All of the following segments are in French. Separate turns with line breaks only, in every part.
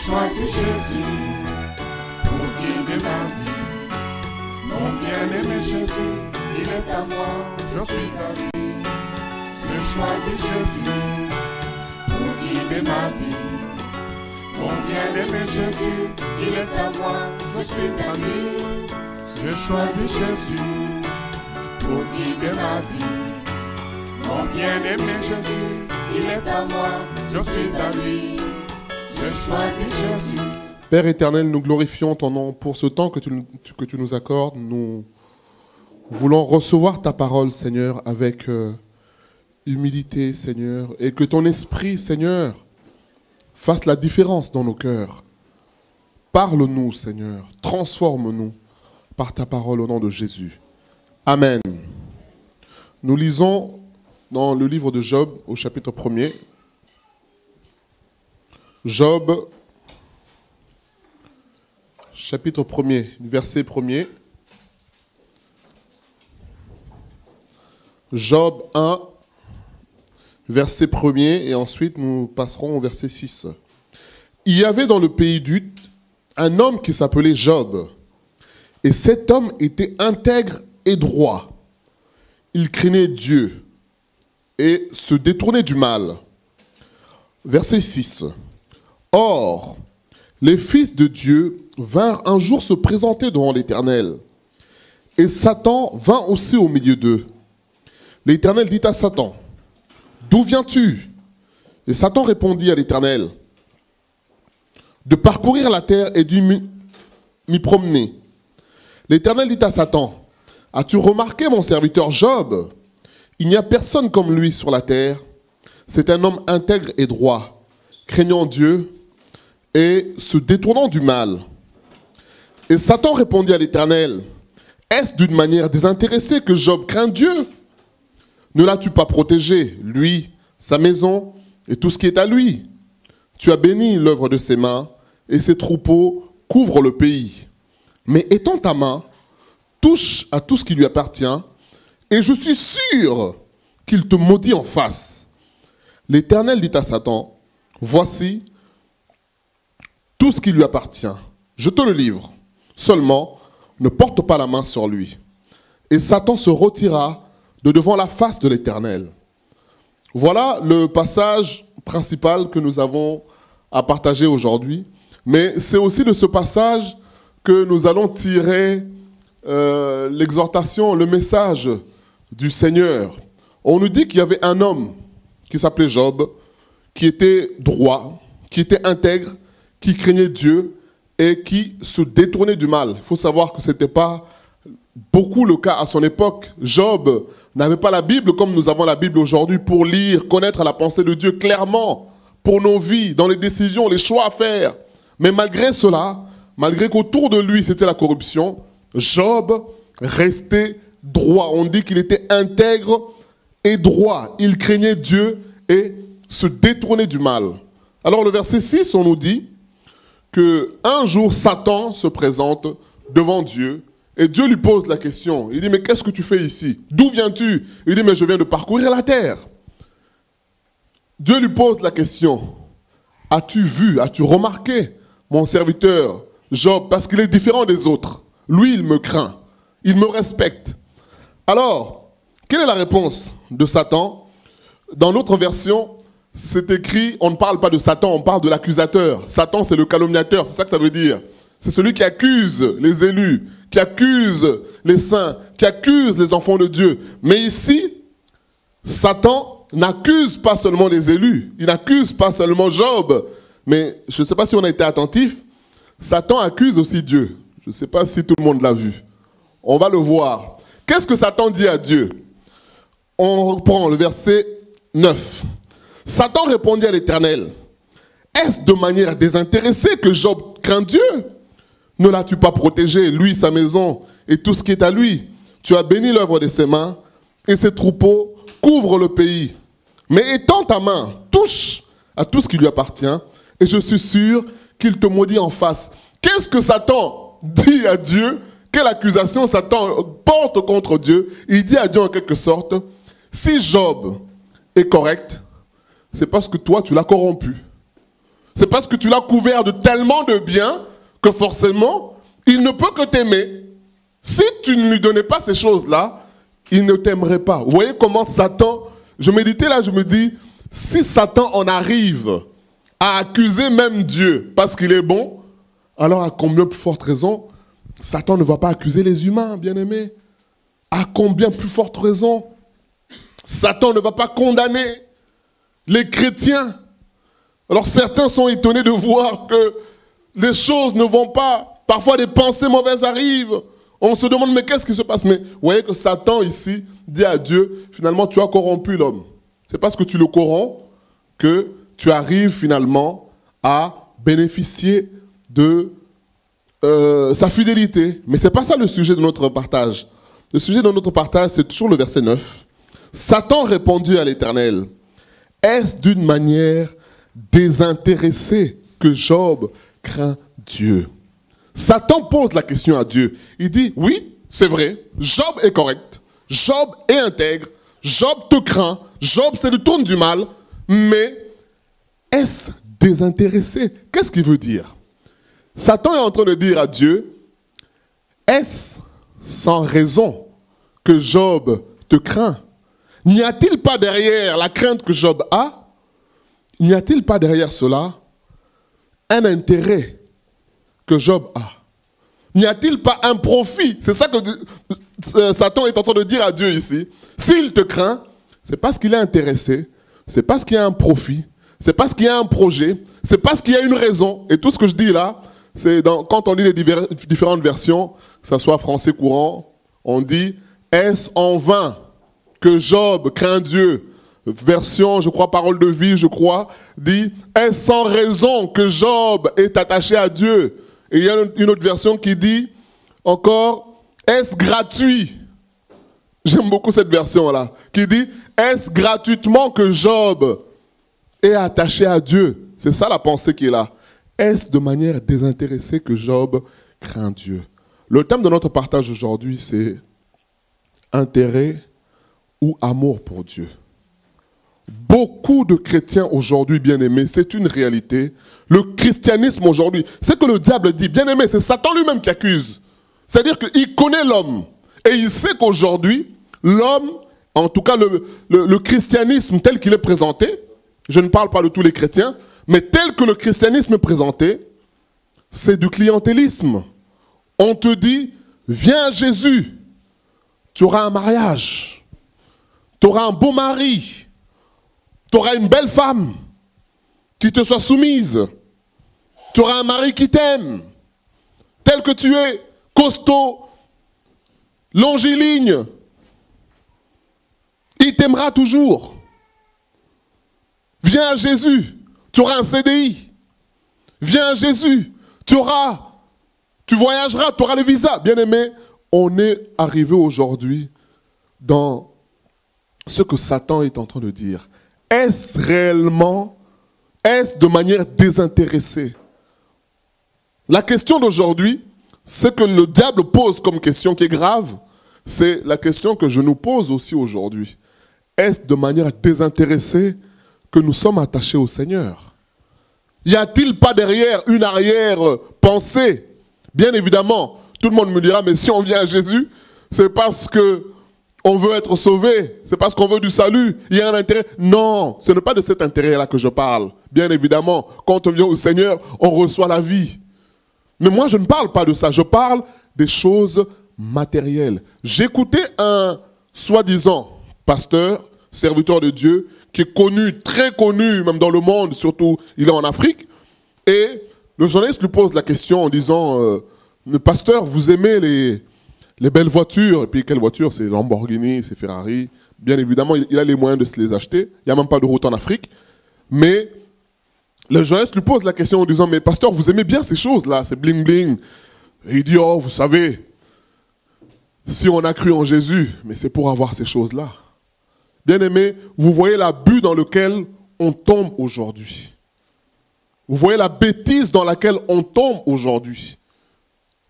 choisi Jésus pour guider ma vie. Mon bien-aimé Jésus, il est à moi, je suis à lui. J'ai choisi Jésus pour guider ma vie. Mon bien-aimé Jésus, il est à moi, je suis à lui. J'ai choisi Jésus pour guider ma vie. Mon bien-aimé Jésus, il est à moi, je suis à lui. J'ai choisi Jésus.
Père éternel, nous glorifions ton nom pour ce temps que tu nous accordes. Nous voulons recevoir ta parole, Seigneur, avec humilité, Seigneur, et que ton esprit, Seigneur, fasse la différence dans nos cœurs. Parle-nous, Seigneur, transforme-nous par ta parole au nom de Jésus. Amen. Nous lisons dans le livre de Job, au chapitre 1er. Job, chapitre 1er, verset 1er. Job 1, verset 1er, et ensuite nous passerons au verset 6. Il y avait dans le pays d'Uth un homme qui s'appelait Job. Et cet homme était intègre et droit. Il craignait Dieu et se détournait du mal. Verset 6. Or, les fils de Dieu vinrent un jour se présenter devant l'Éternel. Et Satan vint aussi au milieu d'eux. L'Éternel dit à Satan, « D'où viens-tu » Et Satan répondit à l'Éternel, « De parcourir la terre et d'y m'y promener. » L'Éternel dit à Satan, « As-tu remarqué mon serviteur Job? Il n'y a personne comme lui sur la terre. C'est un homme intègre et droit, craignant Dieu et se détournant du mal. » Et Satan répondit à l'Éternel, « Est-ce d'une manière désintéressée que Job craint Dieu? Ne l'as-tu pas protégé, lui, sa maison et tout ce qui est à lui? Tu as béni l'œuvre de ses mains et ses troupeaux couvrent le pays. Mais étends ta main, touche à tout ce qui lui appartient, et je suis sûr qu'il te maudit en face. » L'Éternel dit à Satan, « Voici tout ce qui lui appartient. Je te le livre. Seulement, ne porte pas la main sur lui. » Et Satan se retira de devant la face de l'Éternel. Voilà le passage principal que nous avons à partager aujourd'hui. Mais c'est aussi de ce passage que nous allons tirer l'exhortation, le message du Seigneur. On nous dit qu'il y avait un homme qui s'appelait Job, qui était droit, qui était intègre, qui craignait Dieu et qui se détournait du mal. Il faut savoir que ce n'était pas beaucoup le cas à son époque. Job n'avait pas la Bible comme nous avons la Bible aujourd'hui pour lire, connaître la pensée de Dieu clairement pour nos vies, dans les décisions, les choix à faire. Mais malgré cela, malgré qu'autour de lui c'était la corruption, Job restait droit. On dit qu'il était intègre et droit. Il craignait Dieu et se détournait du mal. Alors le verset 6, on nous dit qu'un jour Satan se présente devant Dieu et Dieu lui pose la question. Il dit, mais qu'est-ce que tu fais ici? D'où viens-tu? Il dit, mais je viens de parcourir la terre. Dieu lui pose la question. As-tu vu, as-tu remarqué mon serviteur Job? Parce qu'il est différent des autres. Lui, il me craint. Il me respecte. Alors, quelle est la réponse de Satan? Dans l'autre version, c'est écrit, on ne parle pas de Satan, on parle de l'accusateur. Satan, c'est le calomniateur, c'est ça que ça veut dire. C'est celui qui accuse les élus, qui accuse les saints, qui accuse les enfants de Dieu. Mais ici, Satan n'accuse pas seulement les élus, il n'accuse pas seulement Job. Mais je ne sais pas si on a été attentif, Satan accuse aussi Dieu. Je ne sais pas si tout le monde l'a vu. On va le voir. Qu'est-ce que Satan dit à Dieu? On reprend le verset 9. Satan répondit à l'Éternel, « Est-ce de manière désintéressée que Job craint Dieu? Ne l'as-tu pas protégé, lui, sa maison et tout ce qui est à lui? Tu as béni l'œuvre de ses mains et ses troupeaux couvrent le pays. Mais étends ta main, touche à tout ce qui lui appartient et je suis sûr qu'il te maudit en face. » Qu'est-ce que Satan dit à Dieu? Quelle accusation Satan porte contre Dieu? Il dit à Dieu en quelque sorte, si Job est correct, c'est parce que toi tu l'as corrompu. C'est parce que tu l'as couvert de tellement de bien que forcément, il ne peut que t'aimer. Si tu ne lui donnais pas ces choses-là, il ne t'aimerait pas. Vous voyez comment Satan, je méditais là, je me dis, si Satan en arrive à accuser même Dieu parce qu'il est bon, alors à combien plus forte raison, Satan ne va pas accuser les humains, bien-aimés. À combien plus forte raison, Satan ne va pas condamner les chrétiens. Alors certains sont étonnés de voir que les choses ne vont pas. Parfois des pensées mauvaises arrivent. On se demande mais qu'est-ce qui se passe? Mais vous voyez que Satan ici dit à Dieu, finalement tu as corrompu l'homme. C'est parce que tu le corromps que tu arrives finalement à bénéficier de sa fidélité. Mais ce n'est pas ça le sujet de notre partage. Le sujet de notre partage, c'est toujours le verset 9. Satan répondit à l'Éternel, est-ce d'une manière désintéressée que Job craint Dieu? Satan pose la question à Dieu. Il dit, oui, c'est vrai, Job est correct, Job est intègre, Job te craint, Job se détourne du mal, mais est-ce désintéressé? Qu'est-ce qu'il veut dire? Satan est en train de dire à Dieu, est-ce sans raison que Job te craint? N'y a-t-il pas derrière la crainte que Job a, n'y a-t-il pas derrière cela un intérêt que Job a? N'y a-t-il pas un profit? C'est ça que Satan est en train de dire à Dieu ici. S'il te craint, c'est parce qu'il est intéressé, c'est parce qu'il y a un profit, c'est parce qu'il y a un projet, c'est parce qu'il y a une raison. Et tout ce que je dis là, c'est quand on lit les différentes versions, que ce soit français courant, on dit « Est-ce en vain que Job craint Dieu ?» Version, je crois, parole de vie, je crois, dit « Est-ce sans raison que Job est attaché à Dieu ?» Et il y a une autre version qui dit encore « Est-ce gratuit ?» J'aime beaucoup cette version-là, qui dit « Est-ce gratuitement que Job est attaché à Dieu ?» C'est ça la pensée qui est là. Est-ce de manière désintéressée que Job craint Dieu? Le thème de notre partage aujourd'hui, c'est intérêt ou amour pour Dieu. Beaucoup de chrétiens aujourd'hui, bien-aimés, c'est une réalité. Le christianisme aujourd'hui, c'est que le diable dit, bien-aimé, c'est Satan lui-même qui accuse. C'est-à-dire qu'il connaît l'homme. Et il sait qu'aujourd'hui, l'homme, en tout cas le christianisme tel qu'il est présenté, je ne parle pas de tous les chrétiens, mais tel que le christianisme est présenté, c'est du clientélisme. On te dit, viens à Jésus, tu auras un mariage, tu auras un beau mari, tu auras une belle femme qui te soit soumise, tu auras un mari qui t'aime, tel que tu es, costaud, longiligne, il t'aimera toujours. Viens à Jésus, tu auras un CDI. Viens à Jésus, tu voyageras, tu auras le visa. Bien-aimé, on est arrivé aujourd'hui dans ce que Satan est en train de dire. Est-ce réellement, est-ce de manière désintéressée? La question d'aujourd'hui, ce que le diable pose comme question qui est grave, c'est la question que je nous pose aussi aujourd'hui. Est-ce de manière désintéressée que nous sommes attachés au Seigneur? Y a-t-il pas derrière une arrière-pensée? Bien évidemment, tout le monde me dira, mais si on vient à Jésus, c'est parce qu'on veut être sauvé, c'est parce qu'on veut du salut, il y a un intérêt. Non, ce n'est pas de cet intérêt-là que je parle. Bien évidemment, quand on vient au Seigneur, on reçoit la vie. Mais moi, je ne parle pas de ça, je parle des choses matérielles. J'écoutais un soi-disant pasteur, serviteur de Dieu, qui est connu, très connu, même dans le monde, surtout, il est en Afrique. Et le journaliste lui pose la question en disant, le pasteur, vous aimez les belles voitures? Et puis, quelles voitures? C'est Lamborghini, c'est Ferrari. Bien évidemment, il a les moyens de se les acheter. Il n'y a même pas de route en Afrique. Mais le journaliste lui pose la question en disant, mais pasteur, vous aimez bien ces choses-là, c'est bling-bling. Et il dit, oh, vous savez, si on a cru en Jésus, mais c'est pour avoir ces choses-là. Bien-aimés, vous voyez l'abus dans lequel on tombe aujourd'hui. Vous voyez la bêtise dans laquelle on tombe aujourd'hui.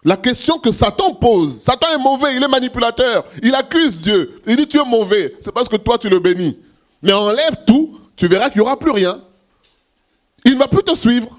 La question que Satan pose, Satan est mauvais, il est manipulateur, il accuse Dieu, il dit tu es mauvais, c'est parce que toi tu le bénis. Mais enlève tout, tu verras qu'il n'y aura plus rien. il ne va plus te suivre.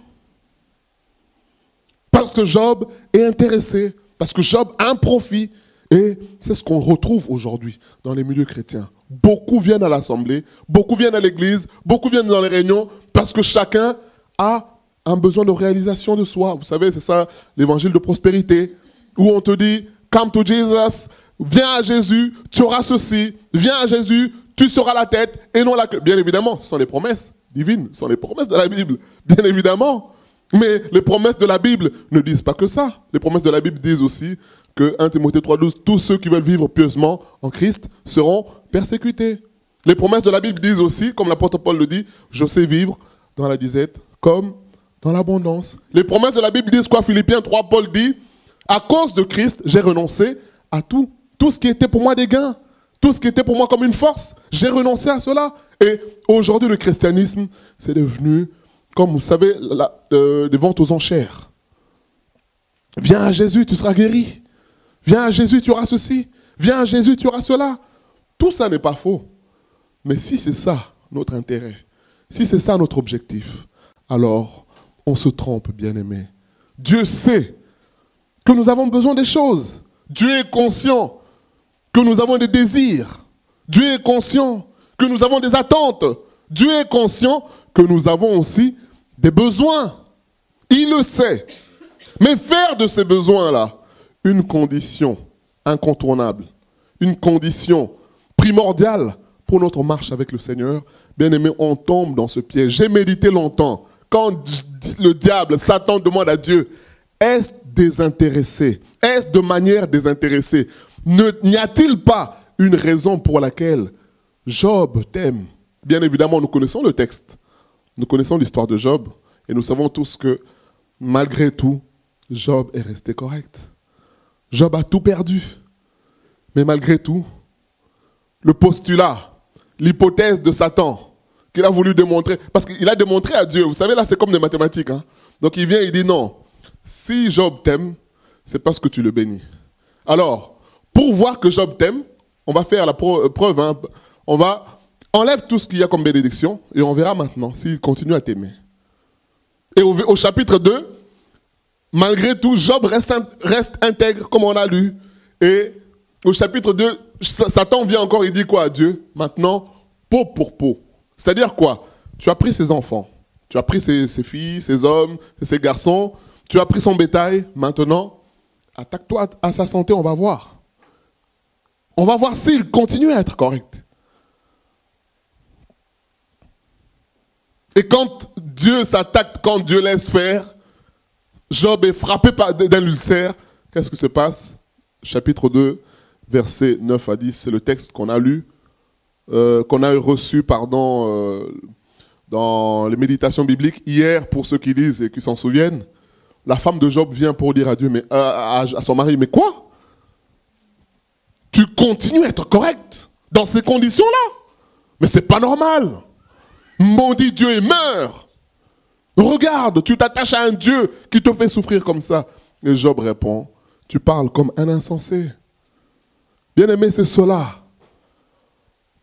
Parce que Job est intéressé, parce que Job a un profit. Et c'est ce qu'on retrouve aujourd'hui dans les milieux chrétiens. Beaucoup viennent à l'assemblée, beaucoup viennent à l'église, beaucoup viennent dans les réunions, parce que chacun a un besoin de réalisation de soi. Vous savez, c'est ça l'évangile de prospérité, où on te dit, come to Jesus, viens à Jésus, tu auras ceci, viens à Jésus, tu seras la tête et non la queue. Bien évidemment, ce sont les promesses divines, ce sont les promesses de la Bible, bien évidemment. Mais les promesses de la Bible ne disent pas que ça. Les promesses de la Bible disent aussi que 1 Timothée 3,12, tous ceux qui veulent vivre pieusement en Christ seront persécutés. Les promesses de la Bible disent aussi, comme l'apôtre Paul le dit, je sais vivre dans la disette comme dans l'abondance. Les promesses de la Bible disent quoi? Philippiens 3, Paul dit, à cause de Christ, j'ai renoncé à tout. Tout ce qui était pour moi des gains, tout ce qui était pour moi comme une force, j'ai renoncé à cela. Et aujourd'hui, le christianisme, c'est devenu, comme vous savez, des ventes aux enchères. Viens à Jésus, tu seras guéri. Viens à Jésus, tu auras ceci. Viens à Jésus, tu auras cela. Tout ça n'est pas faux. Mais si c'est ça notre intérêt, si c'est ça notre objectif, alors on se trompe, bien-aimés. Dieu sait que nous avons besoin des choses. Dieu est conscient que nous avons des désirs. Dieu est conscient que nous avons des attentes. Dieu est conscient que nous avons aussi des besoins. Il le sait. Mais faire de ces besoins-là une condition incontournable, une condition primordiale pour notre marche avec le Seigneur, bien aimé, on tombe dans ce piège. J'ai médité longtemps. Quand le diable, Satan demande à Dieu, est-ce désintéressé? Est-ce de manière désintéressée? N'y a-t-il pas une raison pour laquelle Job t'aime? Bien évidemment, nous connaissons le texte. Nous connaissons l'histoire de Job. Et nous savons tous que, malgré tout, Job est resté correct. Job a tout perdu. Mais malgré tout, le postulat, l'hypothèse de Satan, qu'il a voulu démontrer, parce qu'il a démontré à Dieu, vous savez, là c'est comme des mathématiques. Hein? Donc il vient et il dit non, si Job t'aime, c'est parce que tu le bénis. Alors, pour voir que Job t'aime, on va faire la preuve, hein? Enlève tout ce qu'il y a comme bénédiction et on verra maintenant s'il continue à t'aimer. Et au chapitre 2, malgré tout, Job reste intègre, comme on a lu. Et au chapitre 2, Satan vient encore, il dit quoi à Dieu? Maintenant, peau pour peau. C'est-à-dire quoi? Tu as pris ses enfants, tu as pris ses filles, ses hommes, ses garçons, tu as pris son bétail. Maintenant, attaque-toi à sa santé, on va voir. On va voir s'il continue à être correct. Et quand Dieu s'attaque, quand Dieu laisse faire, Job est frappé d'un ulcère. Qu'est-ce qui se passe? Chapitre 2, versets 9 à 10, c'est le texte qu'on a lu, qu'on a reçu, dans les méditations bibliques. Hier, pour ceux qui lisent et qui s'en souviennent, la femme de Job vient pour dire à Dieu, à son mari, mais quoi? Tu continues à être correct dans ces conditions-là? Mais c'est pas normal. Maudit Dieu et meurs. Regarde, tu t'attaches à un Dieu qui te fait souffrir comme ça. Et Job répond, tu parles comme un insensé. Bien-aimé, c'est cela.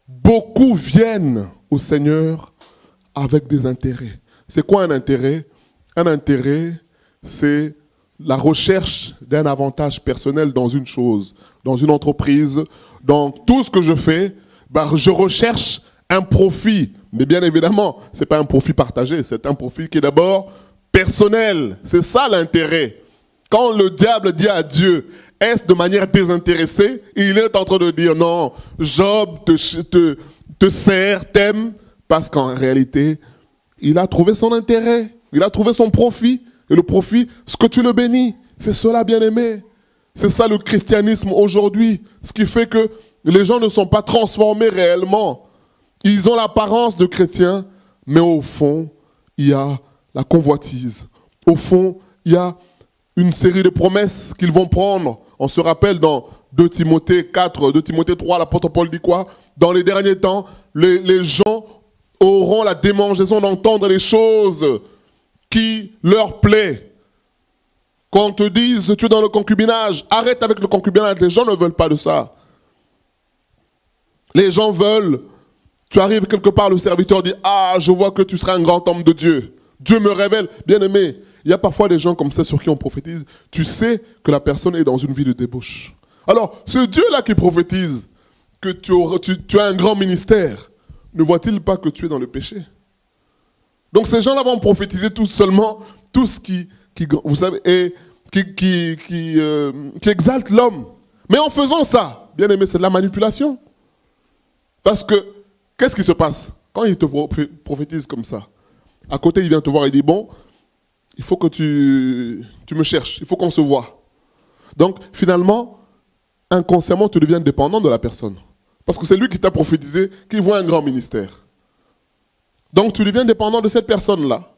Beaucoup viennent au Seigneur avec des intérêts. C'est quoi un intérêt? Un intérêt, c'est la recherche d'un avantage personnel dans une chose, dans une entreprise, dans tout ce que je fais. Je recherche un profit. Mais bien évidemment, ce n'est pas un profit partagé, c'est un profit qui est d'abord personnel. C'est ça l'intérêt. Quand le diable dit à Dieu, est-ce de manière désintéressée? Il est en train de dire non, Job te sert, t'aime, parce qu'en réalité, il a trouvé son intérêt, il a trouvé son profit. Et le profit, ce que tu le bénis, c'est cela, bien-aimé. C'est ça le christianisme aujourd'hui. Ce qui fait que les gens ne sont pas transformés réellement. Ils ont l'apparence de chrétiens, mais au fond, il y a la convoitise. Au fond, il y a une série de promesses qu'ils vont prendre. On se rappelle dans 2 Timothée 4, 2 Timothée 3, l'apôtre Paul dit quoi? Dans les derniers temps, les gens auront la démangeaison d'entendre les choses qui leur plaisent. Quand on te dise tu es dans le concubinage, arrête avec le concubinage. Les gens ne veulent pas de ça. Les gens veulent... Tu arrives quelque part, le serviteur dit « Ah, je vois que tu seras un grand homme de Dieu. Dieu me révèle. Bien-aimé, il y a parfois des gens comme ça sur qui on prophétise. Tu sais que la personne est dans une vie de débauche. Alors, ce Dieu-là qui prophétise que tu as un grand ministère, ne voit-il pas que tu es dans le péché? Donc ces gens-là vont prophétiser tout ce qui vous savez, et qui exalte l'homme. Mais en faisant ça, bien aimé, c'est de la manipulation. Parce que, qu'est-ce qui se passe? Quand il te prophétise comme ça, à côté, il vient te voir et dit, bon, il faut que tu me cherches, il faut qu'on se voie. Donc, finalement, inconsciemment, tu deviens dépendant de la personne. Parce que c'est lui qui t'a prophétisé, qui voit un grand ministère. Donc, tu deviens dépendant de cette personne-là.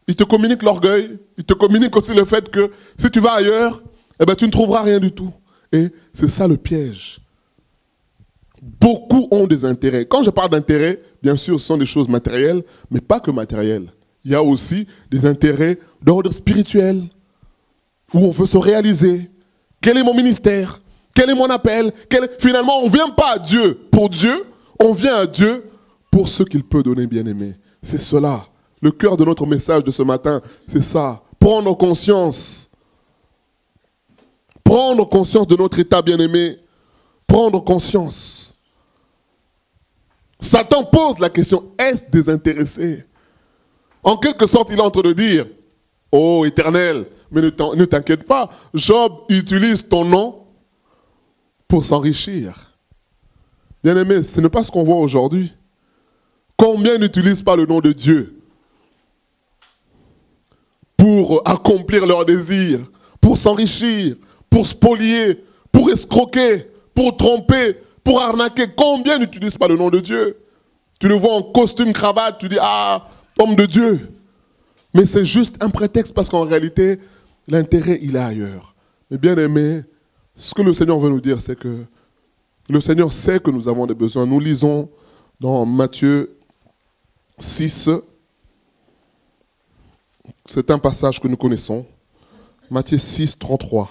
Il te communique l'orgueil, il te communique aussi le fait que si tu vas ailleurs, eh ben, tu ne trouveras rien du tout. Et c'est ça le piège. Beaucoup ont des intérêts. Quand je parle d'intérêts, bien sûr, ce sont des choses matérielles, mais pas que matérielles. Il y a aussi des intérêts d'ordre spirituel, où on veut se réaliser. Quel est mon ministère? Quel est mon appel? Finalement, on ne vient pas à Dieu pour Dieu, on vient à Dieu pour ce qu'il peut donner, bien-aimé. C'est cela. Le cœur de notre message de ce matin, c'est ça. Prendre conscience. Prendre conscience de notre état, bien-aimé. Prendre conscience. Satan pose la question, est-ce désintéressé? En quelque sorte, il est en train de dire, oh Éternel, mais ne t'inquiète pas, Job utilise ton nom pour s'enrichir. Bien-aimé, ce n'est pas ce qu'on voit aujourd'hui. Combien n'utilisent pas le nom de Dieu pour accomplir leurs désirs, pour s'enrichir, pour spolier, pour escroquer, pour tromper, pour arnaquer? Combien n'utilisent pas le nom de Dieu? Tu le vois en costume, cravate, tu dis, ah, homme de Dieu. Mais c'est juste un prétexte parce qu'en réalité, l'intérêt, il est ailleurs. Mais bien aimé, ce que le Seigneur veut nous dire, c'est que le Seigneur sait que nous avons des besoins. Nous lisons dans Matthieu 6, c'est un passage que nous connaissons. Matthieu 6, 33.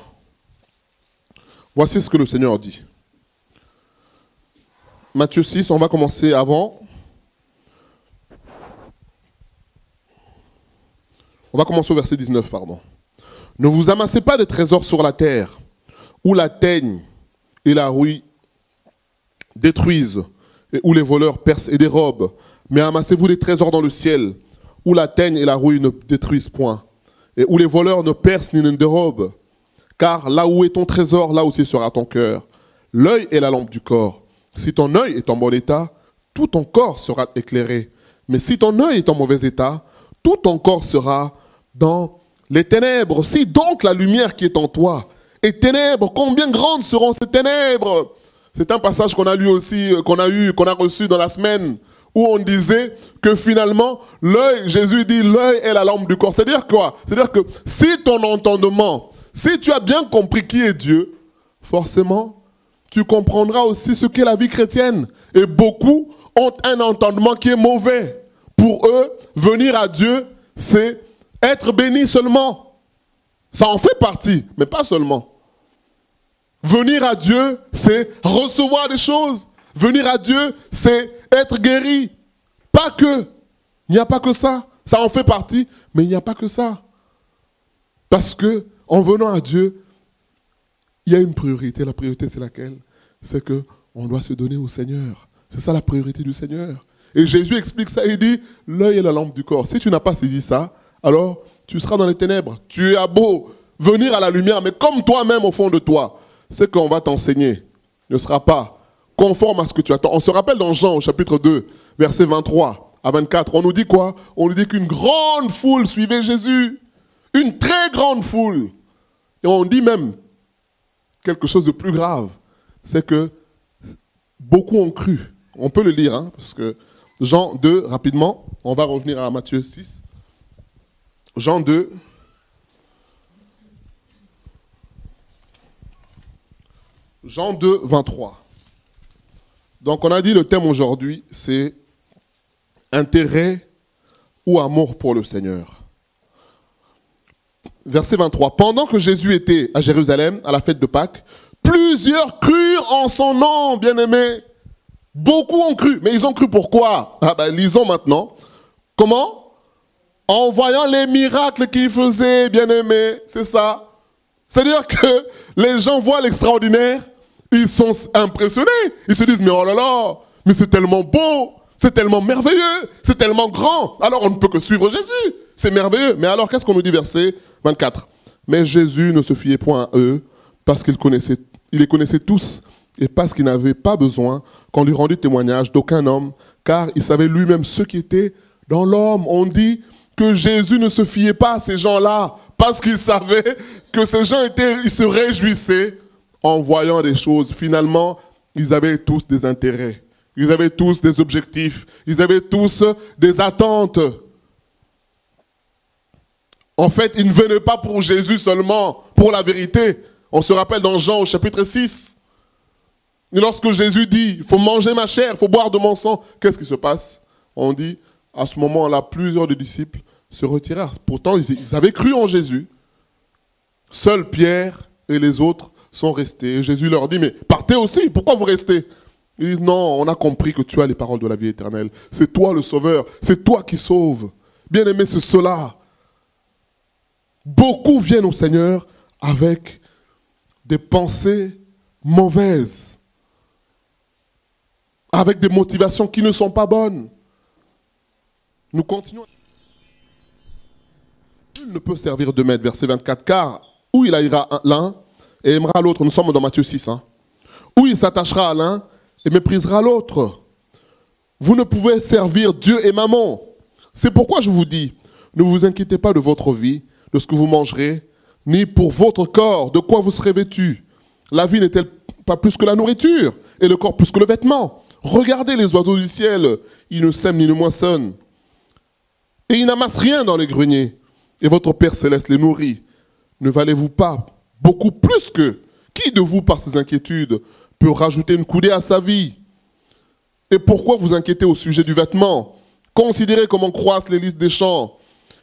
Voici ce que le Seigneur dit. Matthieu 6, on va commencer avant. On va commencer au verset 19, pardon. Ne vous amassez pas de trésors sur la terre, où la teigne et la rouille détruisent, et où les voleurs percent et dérobent. Mais amassez-vous des trésors dans le ciel, où la teigne et la rouille ne détruisent point, et où les voleurs ne percent ni ne dérobent. Car là où est ton trésor, là aussi sera ton cœur. L'œil est la lampe du corps. Si ton œil est en bon état, tout ton corps sera éclairé. Mais si ton œil est en mauvais état, tout ton corps sera dans les ténèbres. Si donc la lumière qui est en toi est ténèbres, combien grandes seront ces ténèbres? C'est un passage qu'on a lu aussi, qu'on a reçu dans la semaine, où on disait que finalement, l'œil, Jésus dit, l'œil est la lampe du corps. C'est-à-dire quoi? C'est-à-dire que si ton entendement, si tu as bien compris qui est Dieu, forcément, tu comprendras aussi ce qu'est la vie chrétienne. Et beaucoup ont un entendement qui est mauvais. Pour eux, venir à Dieu, c'est être béni seulement. Ça en fait partie, mais pas seulement. Venir à Dieu, c'est recevoir des choses. Venir à Dieu, c'est être guéri. Pas que. Il n'y a pas que ça. Ça en fait partie, mais il n'y a pas que ça. Parce que, en venant à Dieu, il y a une priorité. La priorité, c'est laquelle? C'est qu'on doit se donner au Seigneur. C'est ça la priorité du Seigneur. Et Jésus explique ça, il dit, l'œil est la lampe du corps. Si tu n'as pas saisi ça, alors tu seras dans les ténèbres. Tu as beau venir à la lumière, mais comme toi-même au fond de toi, ce qu'on va t'enseigner ne sera pas conforme à ce que tu attends. On se rappelle dans Jean au chapitre 2, versets 23 à 24, on nous dit quoi? On nous dit qu'une grande foule suivait Jésus. Une très grande foule. Et on dit même quelque chose de plus grave. C'est que beaucoup ont cru. On peut le lire, hein, parce que Jean 2, rapidement, on va revenir à Matthieu 6. Jean 2. Jean 2, 23. Donc on a dit le thème aujourd'hui, c'est intérêt ou amour pour le Seigneur. Verset 23. Pendant que Jésus était à Jérusalem, à la fête de Pâques, plusieurs crurent en son nom, bien-aimés. Beaucoup ont cru. Mais ils ont cru pourquoi? Lisons maintenant. Comment? En voyant les miracles qu'il faisait, bien-aimés, c'est ça. C'est-à-dire que les gens voient l'extraordinaire, ils sont impressionnés. Ils se disent, mais oh là là, mais c'est tellement beau, c'est tellement merveilleux, c'est tellement grand. Alors on ne peut que suivre Jésus. C'est merveilleux. Mais alors, qu'est-ce qu'on nous dit, verset 24 ? Mais Jésus ne se fiait point à eux, parce qu'il les connaissait tous, et parce qu'il n'avait pas besoin qu'on lui rendît témoignage d'aucun homme, car il savait lui-même ce qui était dans l'homme. On dit que Jésus ne se fiait pas à ces gens-là, parce qu'il savait que ces gens ils se réjouissaient en voyant des choses. Finalement, ils avaient tous des intérêts, ils avaient tous des objectifs, ils avaient tous des attentes. En fait, ils ne venaient pas pour Jésus seulement, pour la vérité. On se rappelle dans Jean au chapitre 6, et lorsque Jésus dit, il faut manger ma chair, il faut boire de mon sang, qu'est-ce qui se passe? On dit, à ce moment-là, plusieurs des disciples se retirèrent. Pourtant, ils avaient cru en Jésus. Seuls Pierre et les autres sont restés. Et Jésus leur dit, mais partez aussi, pourquoi vous restez? Ils disent, non, on a compris que tu as les paroles de la vie éternelle. C'est toi le sauveur, c'est toi qui sauves. Bien-aimé, c'est cela. Beaucoup viennent au Seigneur avec des pensées mauvaises, avec des motivations qui ne sont pas bonnes. Nous continuons. Nul ne peut servir deux maîtres, verset 24, car ou il haïra l'un et aimera l'autre. Nous sommes dans Matthieu 6. Ou il s'attachera à l'un et méprisera l'autre. Vous ne pouvez servir Dieu et Mammon. C'est pourquoi je vous dis, ne vous inquiétez pas de votre vie, de ce que vous mangerez, ni pour votre corps, de quoi vous serez vêtus. La vie n'est-elle pas plus que la nourriture, et le corps plus que le vêtement? Regardez les oiseaux du ciel, ils ne sèment ni ne moissonnent, et ils n'amassent rien dans les greniers, et votre Père céleste les nourrit. Ne valez-vous pas beaucoup plus qu'eux? Qui de vous, par ses inquiétudes, peut rajouter une coudée à sa vie? Et pourquoi vous inquiétez au sujet du vêtement? Considérez comment croissent les lys des champs.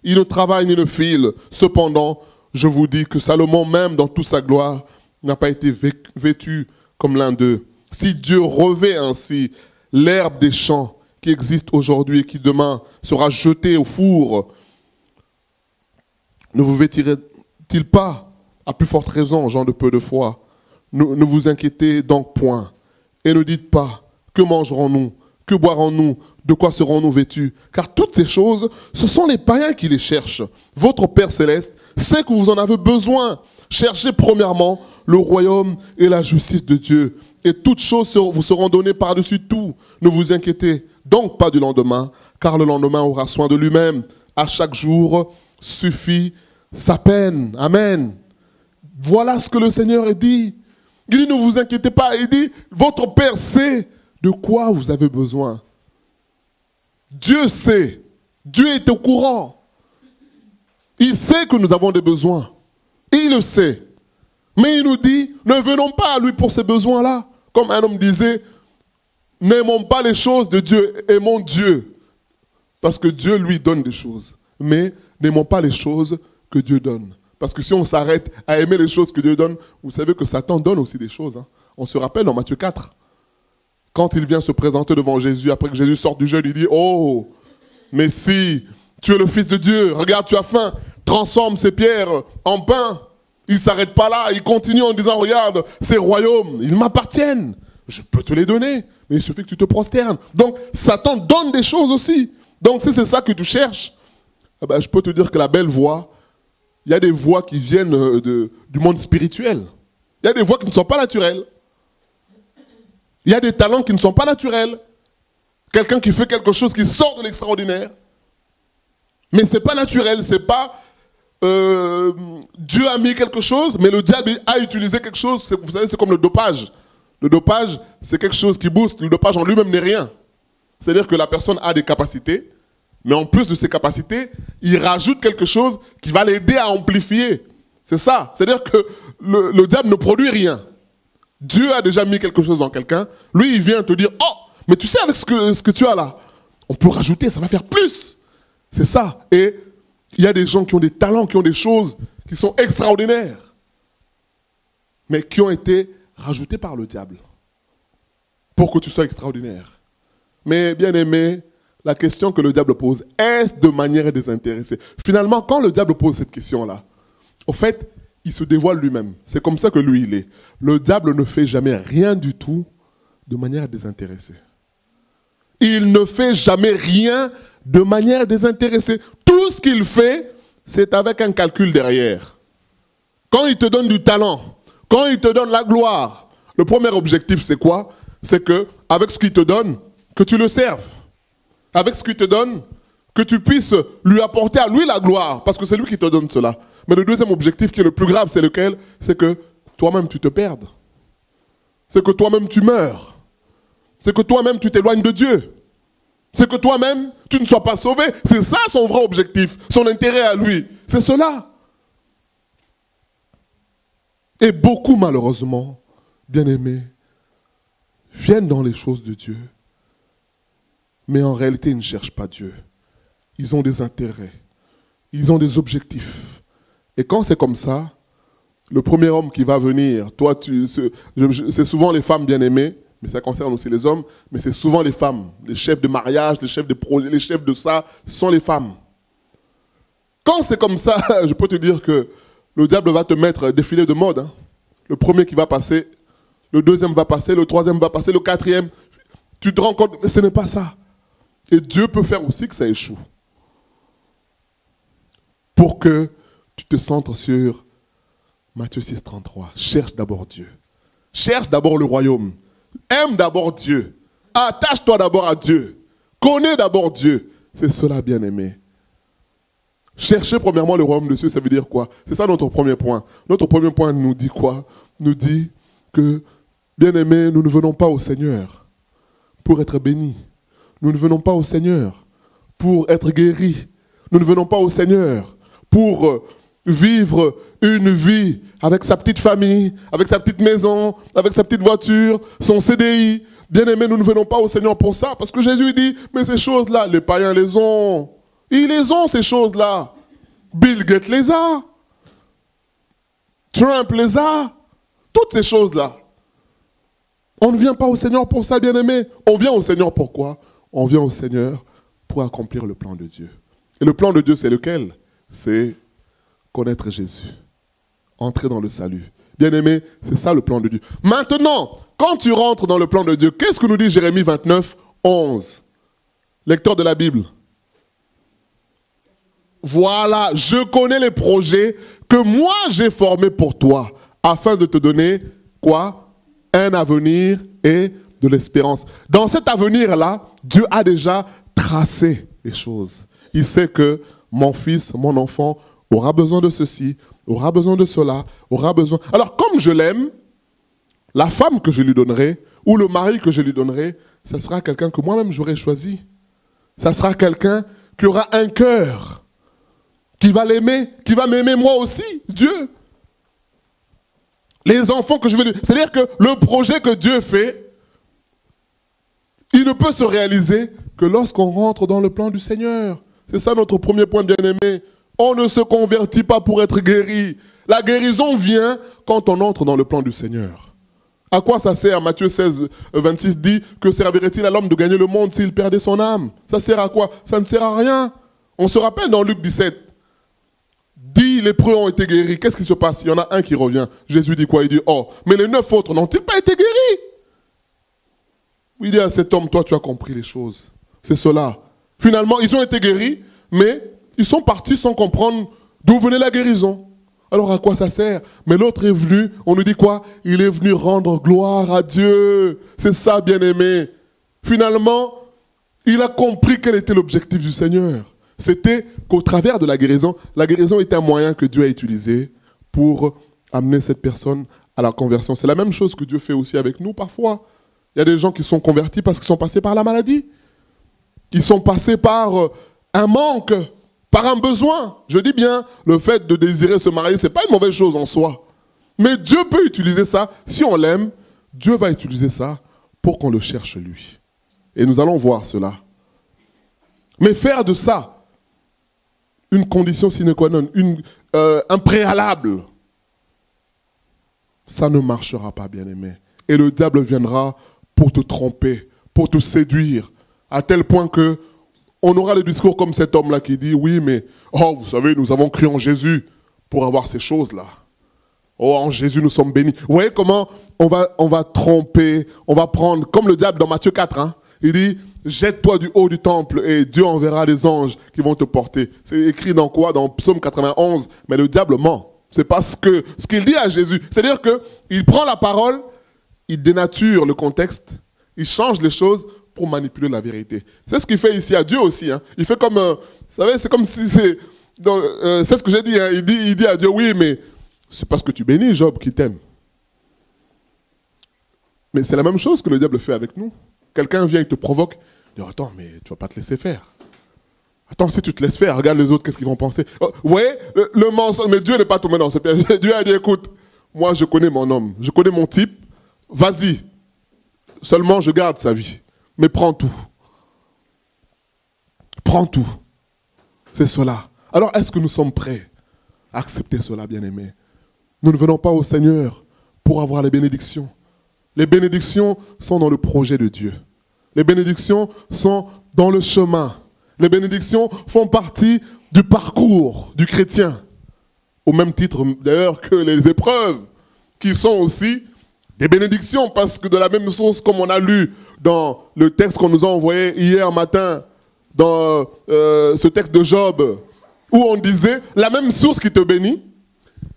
Ils ne travaillent ni ne filent. Cependant, je vous dis que Salomon, même dans toute sa gloire, n'a pas été vêtu comme l'un d'eux. Si Dieu revêt ainsi l'herbe des champs qui existe aujourd'hui et qui demain sera jetée au four, ne vous vêtirait-il pas, à plus forte raison, gens de peu de foi? Ne vous inquiétez donc point, et ne dites pas, que mangerons-nous? Que boirons-nous? De quoi serons-nous vêtus? Car toutes ces choses, ce sont les païens qui les cherchent. Votre Père céleste sait que vous en avez besoin. Cherchez premièrement le royaume et la justice de Dieu, et toutes choses vous seront données par-dessus tout. Ne vous inquiétez donc pas du lendemain, car le lendemain aura soin de lui-même. À chaque jour suffit sa peine. Amen. Voilà ce que le Seigneur dit. Il dit, ne vous inquiétez pas. Il dit, votre Père sait de quoi vous avez besoin. Dieu sait. Dieu est au courant. Il sait que nous avons des besoins. Et il le sait. Mais il nous dit, ne venons pas à lui pour ces besoins-là. Comme un homme disait, n'aimons pas les choses de Dieu, aimons Dieu. Parce que Dieu lui donne des choses. Mais n'aimons pas les choses que Dieu donne. Parce que si on s'arrête à aimer les choses que Dieu donne, vous savez que Satan donne aussi des choses. On se rappelle dans Matthieu 4. Quand il vient se présenter devant Jésus, après que Jésus sort du jeûne, il dit, oh, mais si tu es le Fils de Dieu, regarde, tu as faim, transforme ces pierres en pain. Il ne s'arrête pas là, il continue en disant, regarde, ces royaumes, ils m'appartiennent. Je peux te les donner, mais il suffit que tu te prosternes. Donc, Satan donne des choses aussi. Donc, si c'est ça que tu cherches, eh ben, je peux te dire que la belle voie, il y a des voies qui viennent du monde spirituel. Il y a des voies qui ne sont pas naturelles. Il y a des talents qui ne sont pas naturels. Quelqu'un qui fait quelque chose qui sort de l'extraordinaire. Mais ce n'est pas naturel, c'est pas... Dieu a mis quelque chose, mais le diable a utilisé quelque chose. Vous savez, c'est comme le dopage. Le dopage, c'est quelque chose qui booste. Le dopage en lui-même n'est rien. C'est-à-dire que la personne a des capacités, mais en plus de ses capacités, il rajoute quelque chose qui va l'aider à amplifier. C'est ça. C'est-à-dire que le diable ne produit rien. Dieu a déjà mis quelque chose dans quelqu'un. Lui, il vient te dire, oh, mais tu sais avec ce que tu as là, on peut rajouter, ça va faire plus. C'est ça. Et il y a des gens qui ont des talents, qui ont des choses qui sont extraordinaires, mais qui ont été rajoutées par le diable pour que tu sois extraordinaire. Mais bien aimé, la question que le diable pose, est-ce de manière désintéressée? Finalement, quand le diable pose cette question-là, au fait, il se dévoile lui-même. C'est comme ça que lui, il est. Le diable ne fait jamais rien du tout de manière désintéressée. Il ne fait jamais rien de manière désintéressée. Tout ce qu'il fait, c'est avec un calcul derrière. Quand il te donne du talent, quand il te donne la gloire, le premier objectif, c'est quoi? C'est que, avec ce qu'il te donne, que tu le serves. Avec ce qu'il te donne, que tu puisses lui apporter à lui la gloire, parce que c'est lui qui te donne cela. Mais le deuxième objectif, qui est le plus grave, c'est lequel? C'est que toi-même, tu te perdes. C'est que toi-même, tu meurs. C'est que toi-même, tu t'éloignes de Dieu. C'est que toi-même, tu ne sois pas sauvé. C'est ça son vrai objectif, son intérêt à lui. C'est cela. Et beaucoup, malheureusement, bien-aimés, viennent dans les choses de Dieu. Mais en réalité, ils ne cherchent pas Dieu. Ils ont des intérêts. Ils ont des objectifs. Et quand c'est comme ça, le premier homme qui va venir, toi, c'est souvent les femmes bien-aimées, mais ça concerne aussi les hommes, mais c'est souvent les femmes. Les chefs de mariage, les chefs de projet, les chefs de ça, ce sont les femmes. Quand c'est comme ça, je peux te dire que le diable va te mettre défilé de mode. Hein. Le premier qui va passer, le deuxième va passer, le troisième va passer, le quatrième. Tu te rends compte, mais ce n'est pas ça. Et Dieu peut faire aussi que ça échoue. Pour que tu te centres sur Matthieu 6, 33. Cherche d'abord Dieu. Cherche d'abord le royaume. Aime d'abord Dieu. Attache-toi d'abord à Dieu. Connais d'abord Dieu. C'est cela, bien-aimé. Chercher premièrement le royaume de Dieu, ça veut dire quoi? C'est ça notre premier point. Notre premier point nous dit quoi? Nous dit que, bien-aimé, nous ne venons pas au Seigneur pour être bénis. Nous ne venons pas au Seigneur pour être guéris. Nous ne venons pas au Seigneur pour vivre une vie avec sa petite famille, avec sa petite maison, avec sa petite voiture, son CDI. Bien-aimé, nous ne venons pas au Seigneur pour ça, parce que Jésus dit, mais ces choses-là, les païens les ont. Ils les ont, ces choses-là. Bill Gates les a. Trump les a. Toutes ces choses-là. On ne vient pas au Seigneur pour ça, bien-aimé. On vient au Seigneur pourquoi? On vient au Seigneur pour accomplir le plan de Dieu. Et le plan de Dieu, c'est lequel? C'est connaître Jésus. Entrer dans le salut. Bien-aimé, c'est ça le plan de Dieu. Maintenant, quand tu rentres dans le plan de Dieu, qu'est-ce que nous dit Jérémie 29, 11? Lecteur de la Bible. Voilà, je connais les projets que moi j'ai formés pour toi, afin de te donner, quoi? Un avenir et de l'espérance. Dans cet avenir-là, Dieu a déjà tracé les choses. Il sait que mon fils, mon enfant, aura besoin de ceci, aura besoin de cela, aura besoin... Alors, comme je l'aime, la femme que je lui donnerai, ou le mari que je lui donnerai, ça sera quelqu'un que moi-même j'aurai choisi. Ça sera quelqu'un qui aura un cœur, qui va l'aimer, qui va m'aimer moi aussi, Dieu. Les enfants que je veux... C'est-à-dire que le projet que Dieu fait, il ne peut se réaliser que lorsqu'on rentre dans le plan du Seigneur. C'est ça notre premier point, bien-aimé. On ne se convertit pas pour être guéri. La guérison vient quand on entre dans le plan du Seigneur. À quoi ça sert? Matthieu 16, 26 dit que servirait-il à l'homme de gagner le monde s'il perdait son âme? Ça sert à quoi? Ça ne sert à rien. On se rappelle dans Luc 17. 10 lépreux ont été guéris. Qu'est-ce qui se passe? Il y en a un qui revient. Jésus dit quoi? Il dit, oh, mais les 9 autres n'ont-ils pas été guéris? Il dit à cet homme, toi tu as compris les choses. C'est cela. Finalement, ils ont été guéris, mais ils sont partis sans comprendre d'où venait la guérison. Alors à quoi ça sert? Mais l'autre est venu, on nous dit quoi? Il est venu rendre gloire à Dieu. C'est ça, bien-aimé. Finalement, il a compris quel était l'objectif du Seigneur. C'était qu'au travers de la guérison est un moyen que Dieu a utilisé pour amener cette personne à la conversion. C'est la même chose que Dieu fait aussi avec nous parfois. Il y a des gens qui sont convertis parce qu'ils sont passés par la maladie. Ils sont passés par un manque, par un besoin. Je dis bien, le fait de désirer se marier, ce n'est pas une mauvaise chose en soi. Mais Dieu peut utiliser ça. Si on l'aime, Dieu va utiliser ça pour qu'on le cherche lui. Et nous allons voir cela. Mais faire de ça une condition sine qua non, un préalable, ça ne marchera pas, bien-aimé. Et le diable viendra pour te tromper, pour te séduire, à tel point que on aura le discours comme cet homme-là qui dit, oui, mais, oh, vous savez, nous avons cru en Jésus pour avoir ces choses-là. Oh, en Jésus, nous sommes bénis. Vous voyez comment on va tromper, on va prendre, comme le diable dans Matthieu 4, hein, il dit, jette-toi du haut du temple et Dieu enverra des anges qui vont te porter. C'est écrit dans quoi? Dans Psaume 91. Mais le diable ment. C'est parce que ce qu'il dit à Jésus, c'est-à-dire qu'il prend la parole, il dénature le contexte, il change les choses pour manipuler la vérité. C'est ce qu'il fait ici à Dieu aussi. Hein. Il fait comme, vous savez, c'est comme si c'est ce que j'ai dit. Hein. Il dit à Dieu, oui, mais c'est parce que tu bénis Job qui t'aime. Mais c'est la même chose que le diable fait avec nous. Quelqu'un vient, il te provoque. Il dit, attends, mais tu vas pas te laisser faire. Attends, si tu te laisses faire, regarde les autres, qu'est-ce qu'ils vont penser. Oh, vous voyez, le mensonge, mais Dieu n'est pas tombé dans ce piège. Dieu a dit, écoute, moi je connais mon homme, je connais mon type, vas-y. Seulement je garde sa vie. Mais prends tout. Prends tout. C'est cela. Alors, est-ce que nous sommes prêts à accepter cela, bien-aimés? Nous ne venons pas au Seigneur pour avoir les bénédictions. Les bénédictions sont dans le projet de Dieu. Les bénédictions sont dans le chemin. Les bénédictions font partie du parcours du chrétien. Au même titre, d'ailleurs, que les épreuves, qui sont aussi des bénédictions, parce que de la même source, comme on a lu dans le texte qu'on nous a envoyé hier matin, dans ce texte de Job, où on disait, la même source qui te bénit,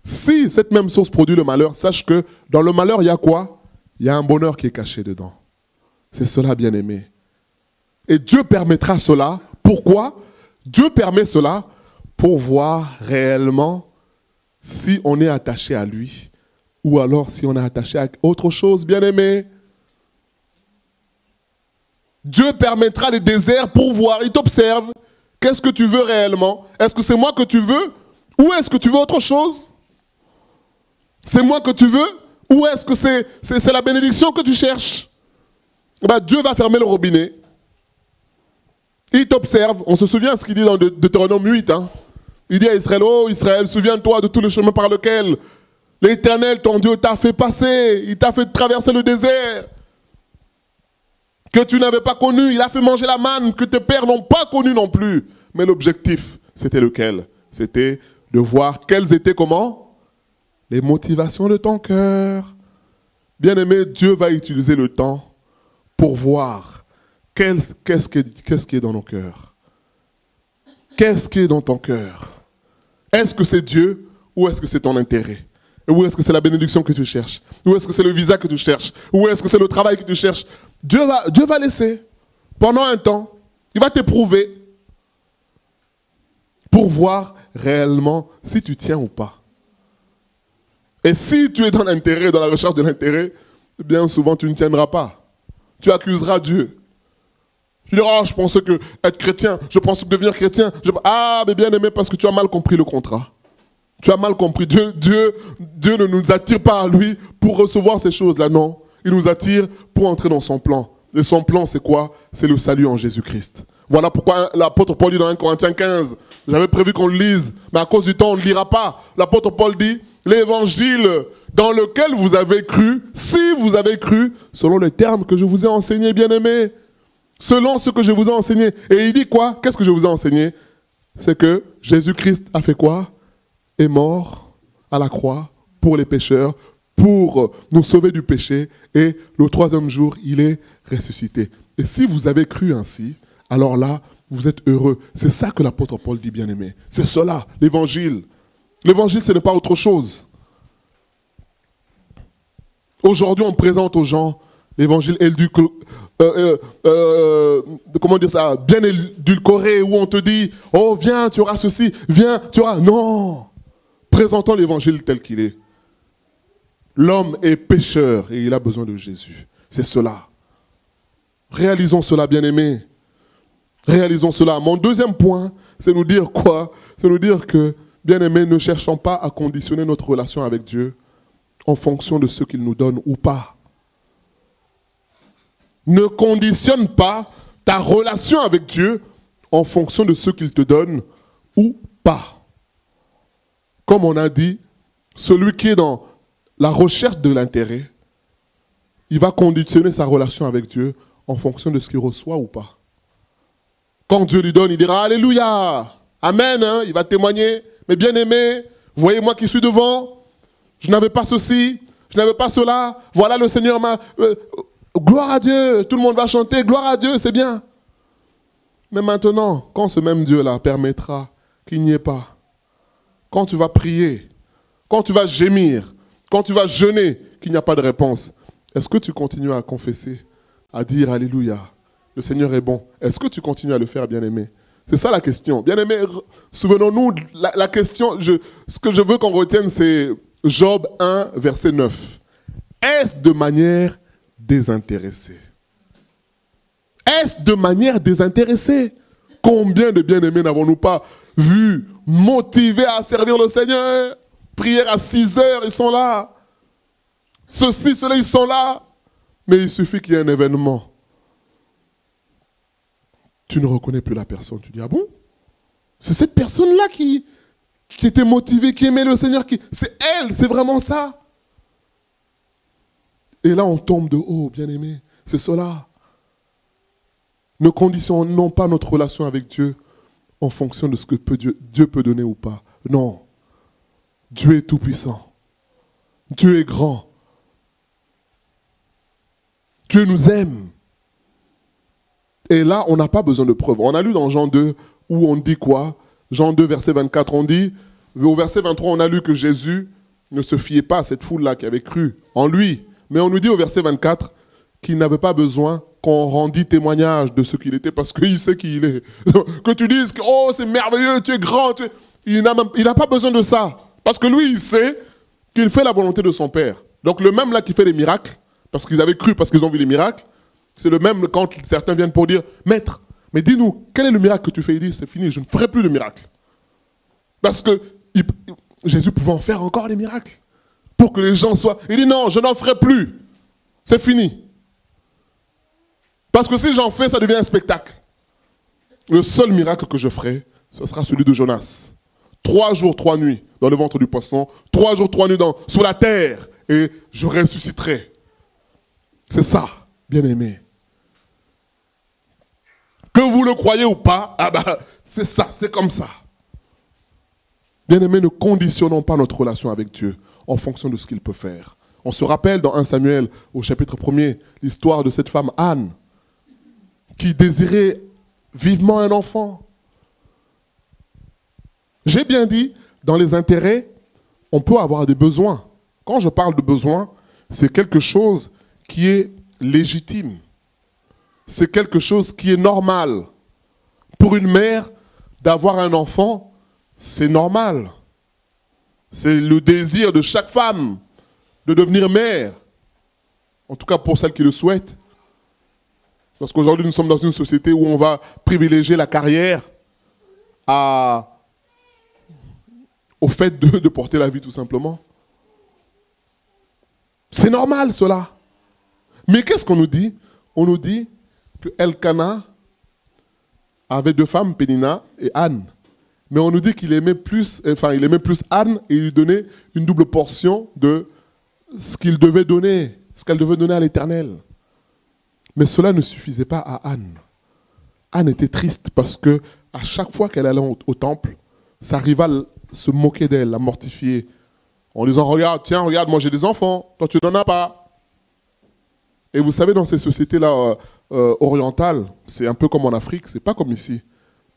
si cette même source produit le malheur, sache que dans le malheur, il y a quoi? Il y a un bonheur qui est caché dedans. C'est cela, bien-aimé. Et Dieu permettra cela. Pourquoi? Dieu permet cela pour voir réellement si on est attaché à lui ou alors si on est attaché à autre chose, bien-aimé. Dieu permettra les déserts pour voir. Il t'observe. Qu'est-ce que tu veux réellement? Est-ce que c'est moi que tu veux ou est-ce que tu veux autre chose? C'est moi que tu veux ou est-ce que c'est la bénédiction que tu cherches? Ben, Dieu va fermer le robinet. Il t'observe. On se souvient ce qu'il dit dans Deutéronome 8. Hein. Il dit à Israël, oh Israël, souviens-toi de tout le chemin par lequel l'Éternel, ton Dieu, t'a fait passer. Il t'a fait traverser le désert que tu n'avais pas connu. Il a fait manger la manne que tes pères n'ont pas connue non plus. Mais l'objectif, c'était lequel? C'était de voir quelles étaient comment? Les motivations de ton cœur. Bien-aimé, Dieu va utiliser le temps pour voir qu'est-ce qui est dans nos cœurs. Qu'est-ce qui est dans ton cœur? Est-ce que c'est Dieu ou est-ce que c'est ton intérêt? Ou est-ce que c'est la bénédiction que tu cherches? Ou est-ce que c'est le visa que tu cherches? Ou est-ce que c'est le travail que tu cherches? Dieu va laisser pendant un temps. Il va t'éprouver pour voir réellement si tu tiens ou pas. Et si tu es dans l'intérêt, dans la recherche de l'intérêt, bien souvent tu ne tiendras pas. Tu accuseras Dieu. Tu diras, oh, je pensais que être chrétien, je pensais que devenir chrétien. Ah, mais bien aimé, parce que tu as mal compris le contrat. Tu as mal compris. Dieu ne nous attire pas à lui pour recevoir ces choses-là, non. Il nous attire pour entrer dans son plan. Et son plan, c'est quoi? C'est le salut en Jésus-Christ. Voilà pourquoi l'apôtre Paul dit dans 1 Corinthiens 15, j'avais prévu qu'on le lise, mais à cause du temps, on ne lira pas. L'apôtre Paul dit, l'évangile dans lequel vous avez cru, si vous avez cru, selon les termes que je vous ai enseignés, bien-aimés, selon ce que je vous ai enseigné. Et il dit quoi? Qu'est-ce que je vous ai enseigné? C'est que Jésus-Christ a fait quoi? Est mort à la croix pour les pécheurs, pour nous sauver du péché, et le troisième jour, il est ressuscité. Et si vous avez cru ainsi, alors là, vous êtes heureux. C'est ça que l'apôtre Paul dit, bien-aimé. C'est cela, l'évangile. L'évangile, ce n'est pas autre chose. Aujourd'hui, on présente aux gens l'évangile comment dire ça, bien édulcoré, où on te dit, oh viens, tu auras ceci, viens, tu auras... Non, présentons l'évangile tel qu'il est. L'homme est pécheur et il a besoin de Jésus. C'est cela. Réalisons cela, bien-aimés. Réalisons cela. Mon deuxième point, c'est nous dire quoi? C'est nous dire que, bien-aimés, ne cherchons pas à conditionner notre relation avec Dieu en fonction de ce qu'il nous donne ou pas. Ne conditionne pas ta relation avec Dieu en fonction de ce qu'il te donne ou pas. Comme on a dit, celui qui est dans la recherche de l'intérêt, il va conditionner sa relation avec Dieu en fonction de ce qu'il reçoit ou pas. Quand Dieu lui donne, il dira Alléluia, Amen, hein, il va témoigner. Mais bien aimé, voyez-moi qui suis devant, je n'avais pas ceci, je n'avais pas cela, voilà le Seigneur m'a... gloire à Dieu, tout le monde va chanter, gloire à Dieu, c'est bien. Mais maintenant, quand ce même Dieu-là permettra qu'il n'y ait pas, quand tu vas prier, quand tu vas gémir, quand tu vas jeûner, qu'il n'y a pas de réponse, est-ce que tu continues à confesser, à dire Alléluia, le Seigneur est bon? Est-ce que tu continues à le faire, bien-aimé? C'est ça la question. Bien-aimé, souvenons-nous, la question, ce que je veux qu'on retienne, c'est Job 1, verset 9. Est-ce de manière désintéressée? Est-ce de manière désintéressée? Combien de bien-aimés n'avons-nous pas vu motivés à servir le Seigneur? Prière à 6 heures, ils sont là. Ceci, cela, ils sont là. Mais il suffit qu'il y ait un événement. Tu ne reconnais plus la personne. Tu dis, ah bon? C'est cette personne-là qui était motivée, qui aimait le Seigneur. C'est elle, c'est vraiment ça. Et là, on tombe de haut, bien-aimé. C'est cela. Ne conditionnons pas notre relation avec Dieu en fonction de ce que Dieu peut donner ou pas. Non. Dieu est tout-puissant. Dieu est grand. Dieu nous aime. Et là, on n'a pas besoin de preuves. On a lu dans Jean 2 où on dit quoi? Jean 2, verset 24, on dit, au verset 23, on a lu que Jésus ne se fiait pas à cette foule-là qui avait cru en lui. Mais on nous dit au verset 24 qu'il n'avait pas besoin qu'on rendit témoignage de ce qu'il était parce qu'il sait qui il est. Que tu dises que oh, c'est merveilleux, tu es grand. Il n'a pas besoin de ça. Parce que lui, il sait qu'il fait la volonté de son Père. Donc le même là qui fait les miracles, parce qu'ils avaient cru, parce qu'ils ont vu les miracles, c'est le même quand certains viennent pour dire, Maître, mais dis-nous, quel est le miracle que tu fais? Il dit, c'est fini, je ne ferai plus de miracle. Parce que Jésus pouvait en faire encore des miracles. Pour que les gens soient... Il dit, non, je n'en ferai plus. C'est fini. Parce que si j'en fais, ça devient un spectacle. Le seul miracle que je ferai, ce sera celui de Jonas. 3 jours, 3 nuits dans le ventre du poisson. 3 jours, 3 nuits sous la terre. Et je ressusciterai. C'est ça, bien-aimé. Que vous le croyez ou pas, ah bah, c'est ça, c'est comme ça. Bien-aimé, ne conditionnons pas notre relation avec Dieu en fonction de ce qu'il peut faire. On se rappelle dans 1 Samuel, au chapitre 1er, l'histoire de cette femme Anne, qui désirait vivement un enfant. J'ai bien dit, dans les intérêts, on peut avoir des besoins. Quand je parle de besoins, c'est quelque chose qui est légitime. C'est quelque chose qui est normal. Pour une mère, d'avoir un enfant, c'est normal. C'est le désir de chaque femme de devenir mère. En tout cas pour celles qui le souhaitent. Parce qu'aujourd'hui, nous sommes dans une société où on va privilégier la carrière au fait de porter la vie, tout simplement. C'est normal, cela. Mais qu'est-ce qu'on nous dit? On nous dit que Elkana avait 2 femmes, Pénina et Anne. Mais on nous dit qu'il aimait plus Anne et il lui donnait une double portion de ce qu'il devait donner, ce qu'elle devait donner à l'Éternel. Mais cela ne suffisait pas à Anne. Anne était triste parce que à chaque fois qu'elle allait au temple, sa rivale se moquait d'elle, la mortifiait, en disant regarde, tiens, regarde, moi j'ai des enfants, toi tu n'en as pas. Et vous savez, dans ces sociétés-là orientales, c'est un peu comme en Afrique, c'est pas comme ici.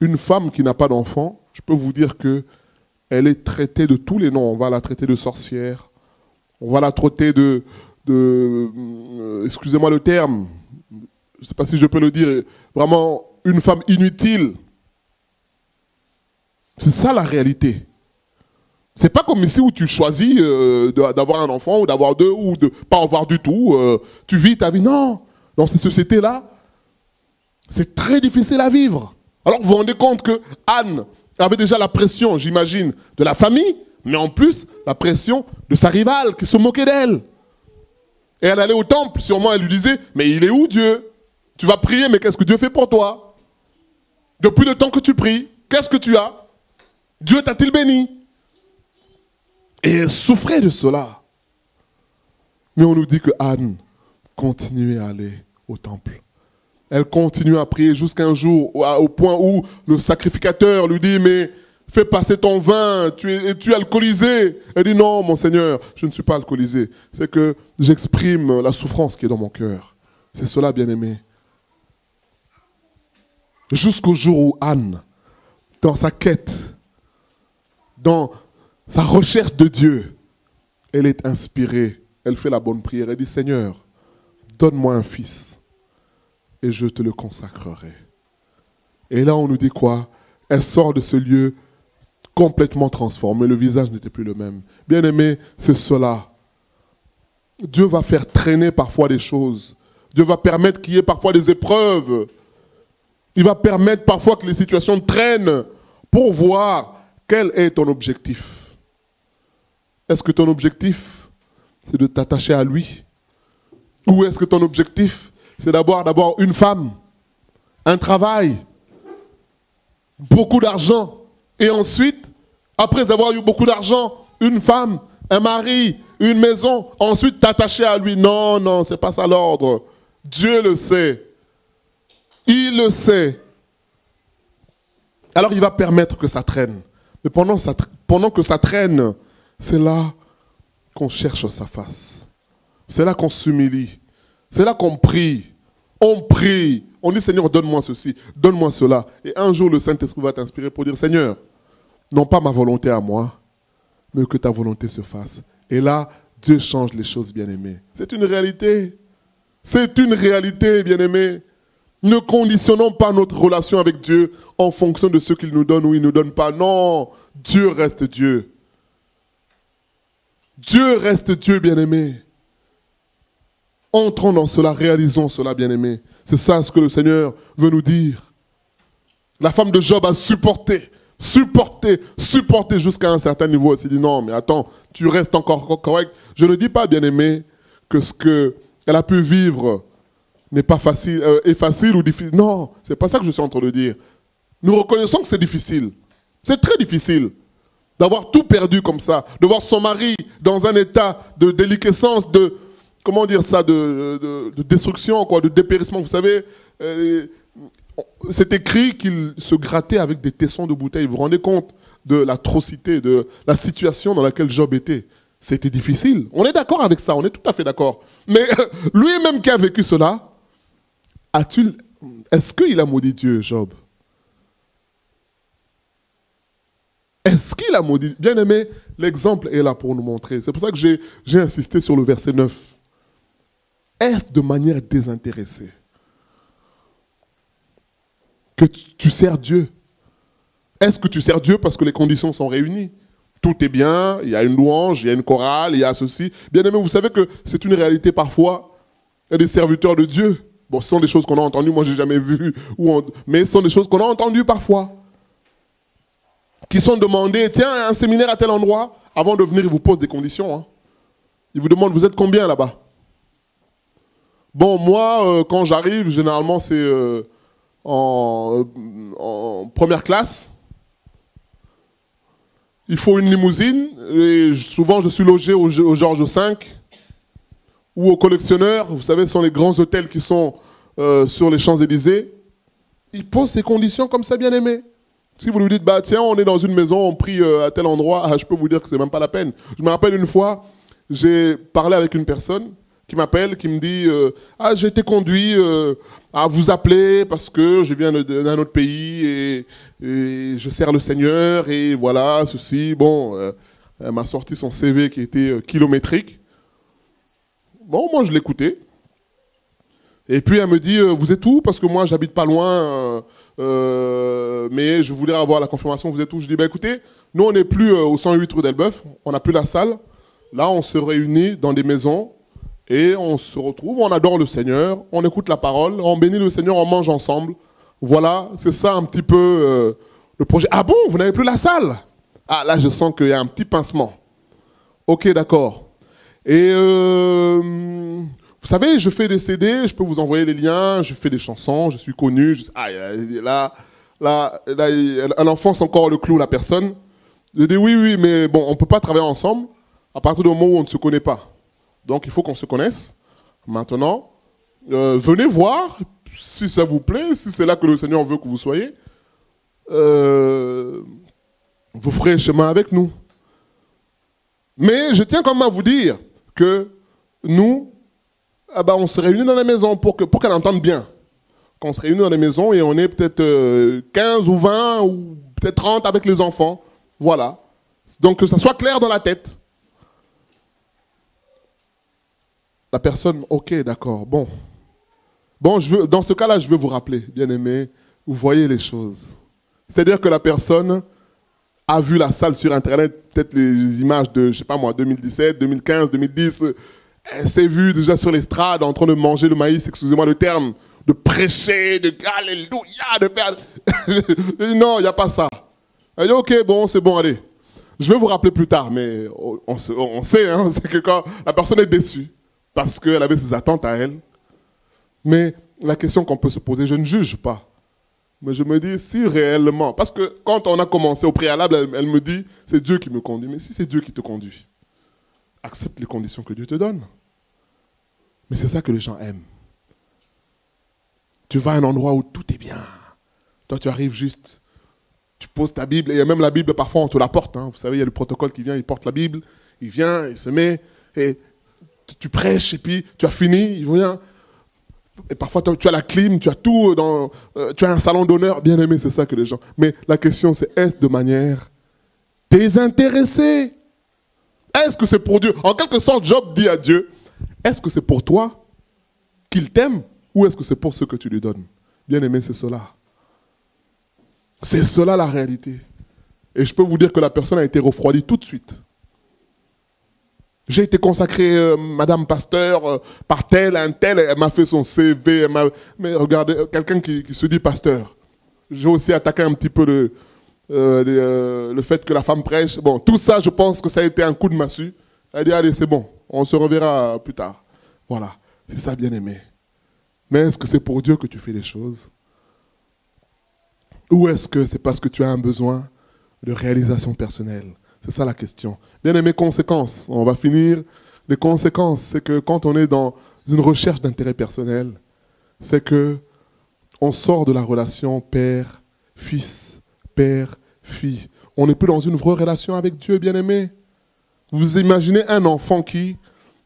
Une femme qui n'a pas d'enfant, je peux vous dire que elle est traitée de tous les noms. On va la traiter de sorcière, on va la traiter excusez-moi le terme, je ne sais pas si je peux le dire, vraiment une femme inutile. C'est ça la réalité. C'est pas comme ici où tu choisis d'avoir un enfant ou d'avoir 2 ou de pas en avoir du tout. Tu vis ta vie. Non, dans ces sociétés-là, c'est très difficile à vivre. Alors vous vous rendez compte que Anne avait déjà la pression, j'imagine, de la famille, mais en plus la pression de sa rivale qui se moquait d'elle. Et elle allait au temple, sûrement elle lui disait, mais il est où Dieu? Tu vas prier, mais qu'est-ce que Dieu fait pour toi? Depuis le temps que tu pries, qu'est-ce que tu as? Dieu t'a-t-il béni? Et elle souffrait de cela. Mais on nous dit que Anne continuait à aller au temple. Elle continue à prier jusqu'à un jour, au point où le sacrificateur lui dit, mais fais passer ton vin, tu es alcoolisé. Elle dit, non, mon Seigneur, je ne suis pas alcoolisé. C'est que j'exprime la souffrance qui est dans mon cœur. C'est cela, bien-aimé. Jusqu'au jour où Anne, dans sa quête, dans sa recherche de Dieu, elle est inspirée. Elle fait la bonne prière. Elle dit, Seigneur, donne-moi un fils et je te le consacrerai. Et là, on nous dit quoi? Elle sort de ce lieu complètement transformée. Le visage n'était plus le même. Bien-aimé, c'est cela. Dieu va faire traîner parfois des choses. Dieu va permettre qu'il y ait parfois des épreuves. Il va permettre parfois que les situations traînent pour voir quel est ton objectif. Est-ce que ton objectif, c'est de t'attacher à lui? Ou est-ce que ton objectif, c'est d'abord une femme, un travail, beaucoup d'argent, et ensuite, après avoir eu beaucoup d'argent, une femme, un mari, une maison, ensuite t'attacher à lui? Non, non, c'est pas ça l'ordre. Dieu le sait. Il le sait. Alors il va permettre que ça traîne. Mais pendant que ça traîne, c'est là qu'on cherche sa face. C'est là qu'on s'humilie. C'est là qu'on prie. On prie. On dit, Seigneur, donne-moi ceci, donne-moi cela. Et un jour, le Saint-Esprit va t'inspirer pour dire, Seigneur, non pas ma volonté à moi, mais que ta volonté se fasse. Et là, Dieu change les choses, bien-aimés. C'est une réalité. C'est une réalité, bien-aimés. Ne conditionnons pas notre relation avec Dieu en fonction de ce qu'il nous donne ou il ne nous donne pas. Non, Dieu reste Dieu. Dieu reste Dieu, bien-aimé. Entrons dans cela, réalisons cela, bien-aimé. C'est ça ce que le Seigneur veut nous dire. La femme de Job a supporté jusqu'à un certain niveau. Elle s'est dit, non, mais attends, tu restes encore correct. Je ne dis pas, bien-aimé, que ce qu'elle a pu vivre n'est pas facile, est facile ou difficile. Non, c'est pas ça que je suis en train de dire. Nous reconnaissons que c'est difficile. C'est très difficile d'avoir tout perdu comme ça, de voir son mari dans un état de déliquescence, de, comment dire ça, de destruction, quoi, de dépérissement. Vous savez, c'est écrit qu'il se grattait avec des tessons de bouteille. Vous vous rendez compte de l'atrocité, de la situation dans laquelle Job était? C'était difficile. On est d'accord avec ça, on est tout à fait d'accord. Mais lui-même qui a vécu cela, est-ce qu'il a maudit Dieu, Job? Est-ce qu'il a maudit? Bien aimé, l'exemple est là pour nous montrer. C'est pour ça que j'ai insisté sur le verset 9. Est-ce de manière désintéressée que tu sers Dieu? Est-ce que tu sers Dieu parce que les conditions sont réunies? Tout est bien, il y a une louange, il y a une chorale, il y a ceci. Bien aimé, vous savez que c'est une réalité parfois. Il y a des serviteurs de Dieu. Bon, ce sont des choses qu'on a entendues, moi je n'ai jamais vues, mais ce sont des choses qu'on a entendues parfois. Qui sont demandées, tiens, un séminaire à tel endroit, avant de venir, ils vous posent des conditions. Hein. Ils vous demandent, vous êtes combien là-bas? Bon, moi, quand j'arrive, généralement c'est en première classe. Il faut une limousine, et souvent je suis logé au Georges V, ou au Collectionneur, vous savez, ce sont les grands hôtels qui sont sur les Champs-Élysées. Ils posent ces conditions comme ça, bien aimé. Si vous lui dites, bah tiens, on est dans une maison, on prie à tel endroit, je peux vous dire que c'est même pas la peine. Je me rappelle une fois, j'ai parlé avec une personne qui m'appelle, qui me dit, j'ai été conduit à vous appeler parce que je viens d'un autre pays et je sers le Seigneur et voilà, ceci. Bon, elle m'a sorti son CV qui était kilométrique. Bon, moi, je l'écoutais. Et puis, elle me dit, vous êtes où? Parce que moi, j'habite pas loin, mais je voulais avoir la confirmation, vous êtes où? Je dis, écoutez, nous, on n'est plus au 108 rue d'Elbeuf, on n'a plus la salle. Là, on se réunit dans des maisons et on se retrouve, on adore le Seigneur, on écoute la parole, on bénit le Seigneur, on mange ensemble. Voilà, c'est ça un petit peu le projet. Ah bon, vous n'avez plus la salle? Ah, là, je sens qu'il y a un petit pincement. Ok, d'accord. Et vous savez, je fais des CD, je peux vous envoyer les liens, je fais des chansons, je suis connu. Là, elle enfonce encore le clou, la personne. Je dis oui, mais bon, on ne peut pas travailler ensemble à partir du moment où on ne se connaît pas. Donc, il faut qu'on se connaisse. Maintenant, venez voir, si ça vous plaît, si c'est là que le Seigneur veut que vous soyez, vous ferez chemin avec nous. Mais je tiens quand même à vous dire que nous, on se réunit dans la maison pour qu'elle entende bien. Quand on se réunit dans la maison et on est peut-être 15 ou 20 ou peut-être 30 avec les enfants. Voilà. Donc que ça soit clair dans la tête. La personne, ok, d'accord, bon. Bon, dans ce cas-là, je veux vous rappeler, bien-aimés, vous voyez les choses. C'est-à-dire que la personne a vu la salle sur Internet, peut-être les images de, je sais pas moi, 2017, 2015, 2010. Elle s'est vue déjà sur l'estrade en train de manger le maïs, excusez-moi le terme, de prêcher, de alléluia, de faire... Non, il n'y a pas ça. Elle dit, ok, bon, c'est bon, allez. Je vais vous rappeler plus tard, mais on sait, hein, c'est que quand la personne est déçue, parce qu'elle avait ses attentes à elle. Mais la question qu'on peut se poser, je ne juge pas. Mais je me dis, si réellement, parce que quand on a commencé au préalable, elle me dit, c'est Dieu qui me conduit. Mais si c'est Dieu qui te conduit, accepte les conditions que Dieu te donne. Mais c'est ça que les gens aiment. Tu vas à un endroit où tout est bien. Toi, tu arrives juste, tu poses ta Bible, et il y a même la Bible, parfois on te la porte. Hein. Vous savez, il y a le protocole qui vient, il porte la Bible, il vient, il se met, et tu prêches, et puis tu as fini, il vient. Et parfois, tu as la clim, tu as tout, tu as un salon d'honneur. Bien aimé, c'est ça que les gens... Mais la question, c'est est-ce de manière désintéressée? Est-ce que c'est pour Dieu? En quelque sorte, Job dit à Dieu, est-ce que c'est pour toi qu'il t'aime ou est-ce que c'est pour ce que tu lui donnes? Bien aimé, c'est cela. C'est cela la réalité. Et je peux vous dire que la personne a été refroidie tout de suite. J'ai été consacré, madame pasteur, par tel, un tel, elle m'a fait son CV, mais regardez, quelqu'un qui se dit pasteur. J'ai aussi attaqué un petit peu le fait que la femme prêche. Bon, tout ça, je pense que ça a été un coup de massue. Elle a dit, allez, c'est bon, on se reverra plus tard. Voilà, c'est ça, bien aimé. Mais est-ce que c'est pour Dieu que tu fais les choses? Ou est-ce que c'est parce que tu as un besoin de réalisation personnelle? C'est ça la question. Bien aimé, conséquences. On va finir. Les conséquences, c'est que quand on est dans une recherche d'intérêt personnel, c'est que on sort de la relation père-fils, père-fille. On n'est plus dans une vraie relation avec Dieu, bien aimé. Vous imaginez un enfant qui,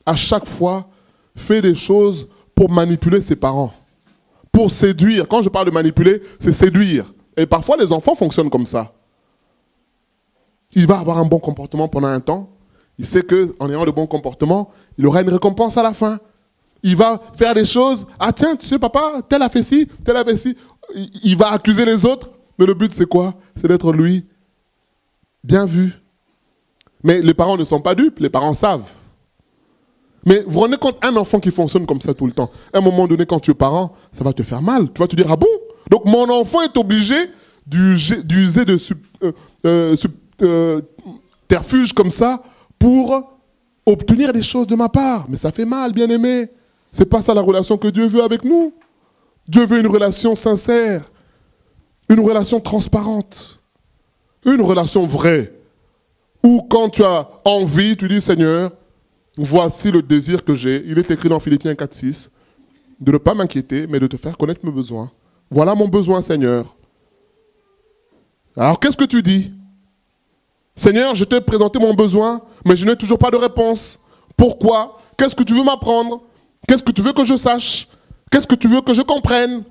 à chaque fois, fait des choses pour manipuler ses parents, pour séduire. Quand je parle de manipuler, c'est séduire. Et parfois, les enfants fonctionnent comme ça. Il va avoir un bon comportement pendant un temps. Il sait qu'en ayant de bons comportements, il aura une récompense à la fin. Il va faire des choses. Ah tiens, tu sais papa, tel a fait ci, tel a fait ci. Il va accuser les autres. Mais le but c'est quoi? C'est d'être lui bien vu. Mais les parents ne sont pas dupes, les parents savent. Mais vous vous rendez compte, un enfant qui fonctionne comme ça tout le temps, à un moment donné quand tu es parent, ça va te faire mal. Tu vas te dire, ah bon? Donc mon enfant est obligé d'user de subterfuge comme ça pour obtenir des choses de ma part. Mais ça fait mal, bien aimé. C'est pas ça la relation que Dieu veut avec nous. Dieu veut une relation sincère, une relation transparente, une relation vraie. Où quand tu as envie, tu dis Seigneur, voici le désir que j'ai. Il est écrit dans Philippiens 4:6, de ne pas m'inquiéter, mais de te faire connaître mes besoins. Voilà mon besoin, Seigneur. Alors qu'est-ce que tu dis? Seigneur, je t'ai présenté mon besoin, mais je n'ai toujours pas de réponse. Pourquoi? Qu'est-ce que tu veux m'apprendre? Qu'est-ce que tu veux que je sache? Qu'est-ce que tu veux que je comprenne?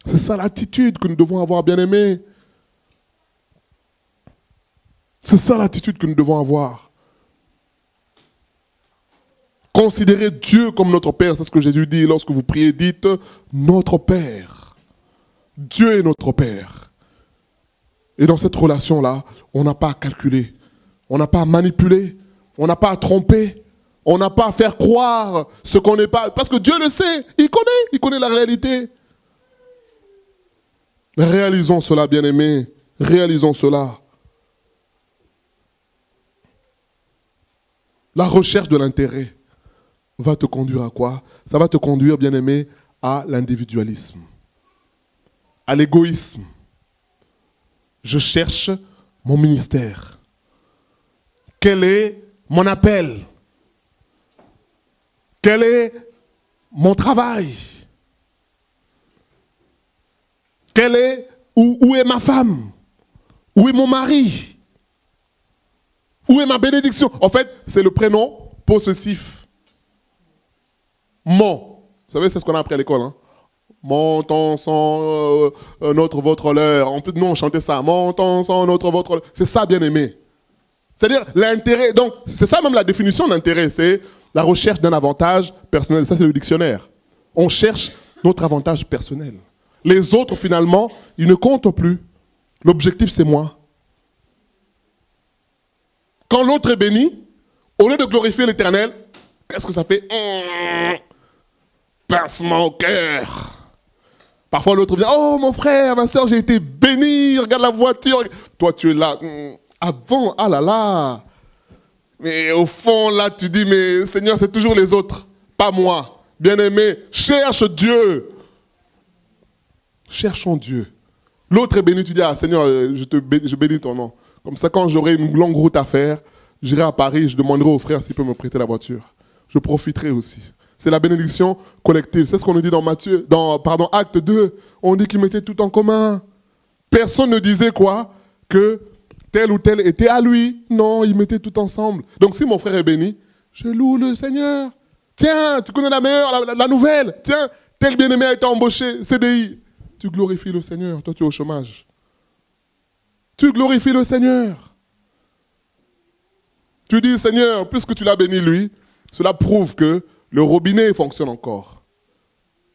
C'est ça l'attitude que nous devons avoir, bien-aimés. C'est ça l'attitude que nous devons avoir. Considérez Dieu comme notre Père. C'est ce que Jésus dit lorsque vous priez, dites notre Père. Dieu est notre Père. Et dans cette relation-là, on n'a pas à calculer, on n'a pas à manipuler, on n'a pas à tromper, on n'a pas à faire croire ce qu'on n'est pas. Parce que Dieu le sait, il connaît la réalité. Réalisons cela, bien-aimés, réalisons cela. La recherche de l'intérêt va te conduire à quoi? Ça va te conduire, bien-aimé, à l'individualisme, à l'égoïsme. Je cherche mon ministère. Quel est mon appel? Quel est mon travail? Où est ma femme? Où est mon mari? Où est ma bénédiction? En fait, c'est le prénom possessif. Mon. Vous savez, c'est ce qu'on a appris à l'école. Hein? Mon, ton, son, notre, votre, leur. En plus, nous, on chantait ça. Mon, ton, son, notre, votre, leur. C'est ça, bien aimé. C'est-à-dire l'intérêt. Donc, c'est ça même la définition d'intérêt. C'est la recherche d'un avantage personnel. Ça, c'est le dictionnaire. On cherche notre avantage personnel. Les autres, finalement, ils ne comptent plus. L'objectif, c'est moi. Quand l'autre est béni, au lieu de glorifier l'Éternel, qu'est-ce que ça fait? Pincement au cœur. Parfois, l'autre vient, oh mon frère, ma soeur, j'ai été béni, regarde la voiture. Toi, tu es là. Ah bon, ah là là. Mais au fond, là, tu dis, mais Seigneur, c'est toujours les autres, pas moi. Bien-aimé, cherche Dieu. Cherchons Dieu. L'autre est béni, tu dis, ah Seigneur, je bénis ton nom. Comme ça, quand j'aurai une longue route à faire, j'irai à Paris, je demanderai au frère s'il peut me prêter la voiture. Je profiterai aussi. C'est la bénédiction collective. C'est ce qu'on nous dit dans Acte 2. On dit qu'ils mettaient tout en commun. Personne ne disait quoi? Que tel ou tel était à lui. Non, ils mettaient tout ensemble. Donc si mon frère est béni, je loue le Seigneur. Tiens, tu connais la meilleure, la nouvelle. Tiens, tel bien-aimé a été embauché, CDI. Tu glorifies le Seigneur. Toi, tu es au chômage. Tu glorifies le Seigneur. Tu dis, Seigneur, puisque tu l'as béni lui, cela prouve que le robinet fonctionne encore.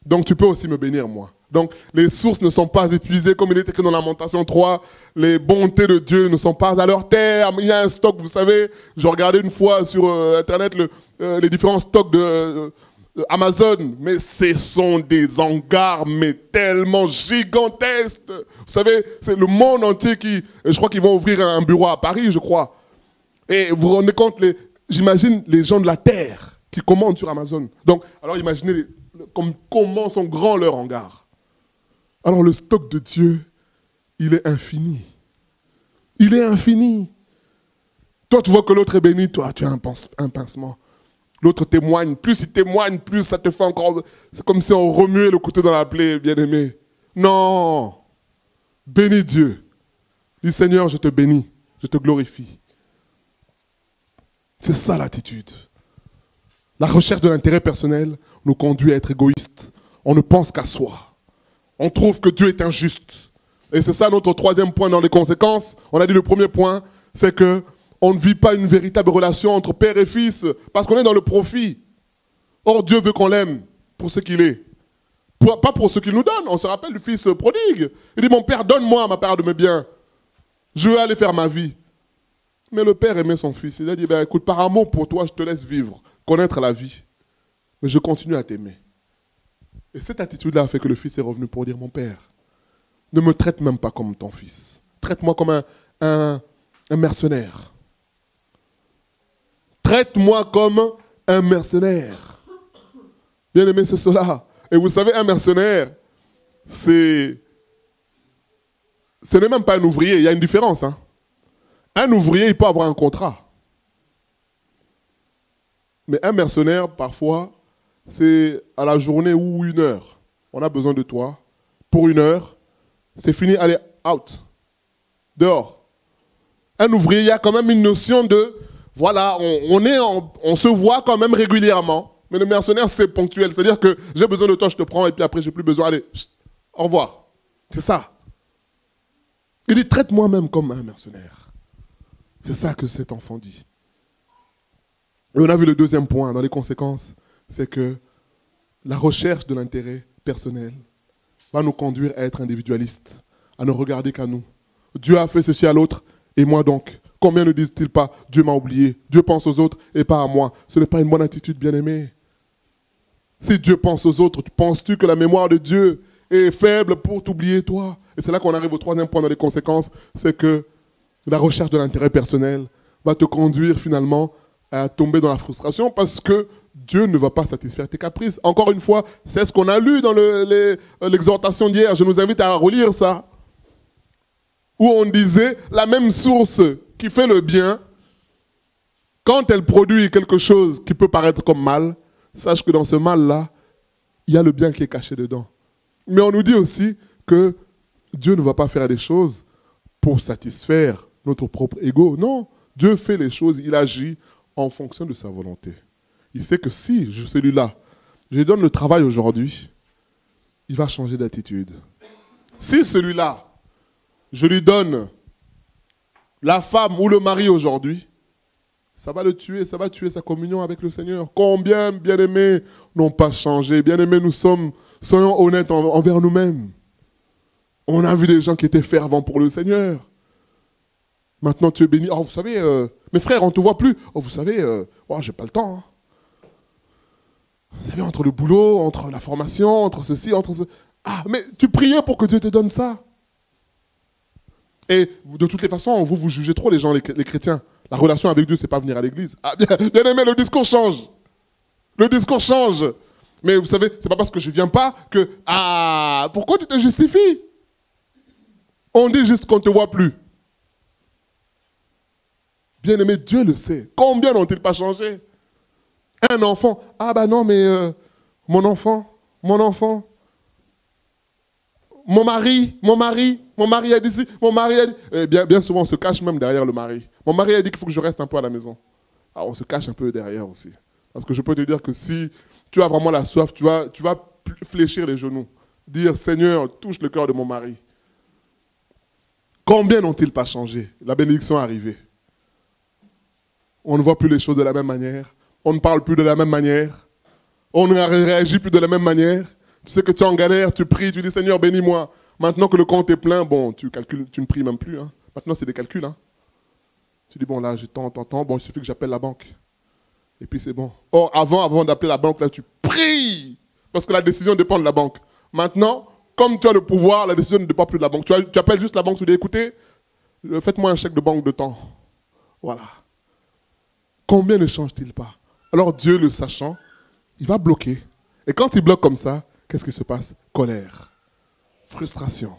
Donc tu peux aussi me bénir moi. Donc les sources ne sont pas épuisées comme il est écrit dans Lamentation 3. Les bontés de Dieu ne sont pas à leur terme. Il y a un stock, vous savez, je regardais une fois sur Internet les différents stocks de Amazon. Mais ce sont des hangars, mais tellement gigantesques. Vous savez, c'est le monde entier qui... Je crois qu'ils vont ouvrir un bureau à Paris, je crois. Et vous vous rendez compte, j'imagine les gens de la terre qui commandent sur Amazon. Donc, alors imaginez comment sont grands leurs hangars. Alors le stock de Dieu, il est infini. Il est infini. Toi, tu vois que l'autre est béni, toi, tu as un pincement. L'autre témoigne. Plus il témoigne, plus ça te fait encore... C'est comme si on remuait le couteau dans la plaie, bien-aimé. Non. Bénis Dieu. Dis, Seigneur, je te bénis. Je te glorifie. C'est ça l'attitude. La recherche de l'intérêt personnel nous conduit à être égoïstes. On ne pense qu'à soi. On trouve que Dieu est injuste. Et c'est ça notre troisième point dans les conséquences. On a dit le premier point, c'est qu'on ne vit pas une véritable relation entre père et fils parce qu'on est dans le profit. Or, Dieu veut qu'on l'aime pour ce qu'il est. Pas pour ce qu'il nous donne. On se rappelle du fils prodigue. Il dit, mon père, donne-moi ma part de mes biens. Je veux aller faire ma vie. Mais le père aimait son fils. Il a dit, ben, écoute, par amour pour toi, je te laisse vivre, connaître la vie. Mais je continue à t'aimer. Et cette attitude-là a fait que le fils est revenu pour dire, mon père, ne me traite même pas comme ton fils. Traite-moi comme un mercenaire. Traite-moi comme un mercenaire. Bien aimé, c'est cela. Et vous savez, un mercenaire, ce n'est même pas un ouvrier. Il y a une différence. Hein. Un ouvrier, il peut avoir un contrat. Mais un mercenaire, parfois, c'est à la journée ou 1 heure. On a besoin de toi. Pour 1 heure, c'est fini, allez, out. Dehors. Un ouvrier, il y a quand même une notion de, voilà, on se voit quand même régulièrement. Mais le mercenaire, c'est ponctuel. C'est-à-dire que j'ai besoin de toi, je te prends, et puis après, j'ai plus besoin. Allez, au revoir. C'est ça. Il dit, traite-moi même comme un mercenaire. C'est ça que cet enfant dit. Et on a vu le deuxième point dans les conséquences, c'est que la recherche de l'intérêt personnel va nous conduire à être individualistes, à ne regarder qu'à nous. Dieu a fait ceci à l'autre, et moi donc. Combien ne disent-ils pas, Dieu m'a oublié, Dieu pense aux autres et pas à moi. Ce n'est pas une bonne attitude, bien-aimé. Si Dieu pense aux autres, penses-tu que la mémoire de Dieu est faible pour t'oublier toi? Et c'est là qu'on arrive au troisième point dans les conséquences, c'est que la recherche de l'intérêt personnel va te conduire finalement à tomber dans la frustration parce que Dieu ne va pas satisfaire tes caprices. Encore une fois, c'est ce qu'on a lu dans l'exhortation d'hier. Je nous invite à relire ça. Où on disait la même source qui fait le bien, quand elle produit quelque chose qui peut paraître comme mal, sache que dans ce mal-là, il y a le bien qui est caché dedans. Mais on nous dit aussi que Dieu ne va pas faire des choses pour satisfaire notre propre ego. Non, Dieu fait les choses, il agit en fonction de sa volonté. Il sait que si celui-là, je lui donne le travail aujourd'hui, il va changer d'attitude. Si celui-là, je lui donne la femme ou le mari aujourd'hui, ça va le tuer, ça va tuer sa communion avec le Seigneur. Combien, bien-aimés, n'ont pas changé. Bien-aimés, soyons honnêtes envers nous-mêmes. On a vu des gens qui étaient fervents pour le Seigneur. Maintenant, tu es béni. Oh, vous savez, mes frères, on ne te voit plus. Oh, vous savez, j'ai pas le temps. Hein. Vous savez, entre le boulot, entre la formation, entre ceci, entre ce... Ah, mais tu priais pour que Dieu te donne ça. Et de toutes les façons, vous jugez trop les gens, les chrétiens. La relation avec Dieu, c'est pas venir à l'église. Ah, bien aimé, le discours change. Le discours change. Mais vous savez, c'est pas parce que je viens pas que... Ah, pourquoi tu te justifies? On dit juste qu'on ne te voit plus. Bien aimé, Dieu le sait. Combien n'ont-ils pas changé? Un enfant. Ah bah non, mais mon enfant. Mon mari a dit ci, mon mari a dit... bien souvent, on se cache même derrière le mari. Mon mari a dit qu'il faut que je reste un peu à la maison. Alors, on se cache un peu derrière aussi. Parce que je peux te dire que si tu as vraiment la soif, tu vas fléchir les genoux. Dire, Seigneur, touche le cœur de mon mari. Combien n'ont-ils pas changé? La bénédiction est arrivée. On ne voit plus les choses de la même manière. On ne parle plus de la même manière. On ne réagit plus de la même manière. Tu sais que tu es en galère, tu pries, tu dis Seigneur, bénis-moi. Maintenant que le compte est plein, bon, tu calcules, tu ne pries même plus. Hein. Maintenant, c'est des calculs. Hein. Tu dis, bon, là, j'ai tant, bon, il suffit que j'appelle la banque. Et puis c'est bon. Or, avant d'appeler la banque, là, tu pries. Parce que la décision dépend de la banque. Maintenant, comme tu as le pouvoir, la décision ne dépend plus de la banque. Tu appelles juste la banque, tu dis, écoutez, faites-moi un chèque de banque de temps. Voilà. Combien ne change-t-il pas? Alors Dieu, le sachant, il va bloquer. Et quand il bloque comme ça, qu'est-ce qui se passe? Colère, frustration.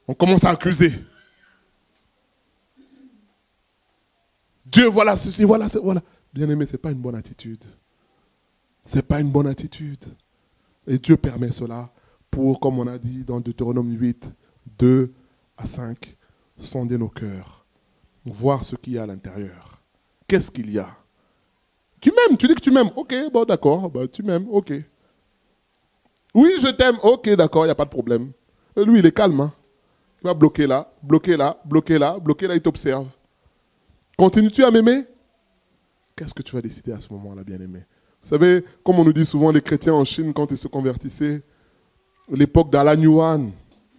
On commence à accuser. Dieu, voilà ceci, voilà. Bien-aimé, ce n'est pas une bonne attitude. Ce n'est pas une bonne attitude. Et Dieu permet cela pour, comme on a dit dans Deutéronome 8, 2 à 5, sonder nos cœurs, voir ce qu'il y a à l'intérieur. Qu'est-ce qu'il y a? Tu m'aimes, tu dis que tu m'aimes. Ok, bon d'accord, tu m'aimes, ok. Oui, je t'aime, ok, d'accord, il n'y a pas de problème. Et lui, il est calme. Hein. Il va bloquer là, il t'observe. Continues-tu à m'aimer? Qu'est-ce que tu vas décider à ce moment-là, bien-aimé? Vous savez, comme on nous dit souvent, les chrétiens en Chine, quand ils se convertissaient, l'époque d'Alan Yuan,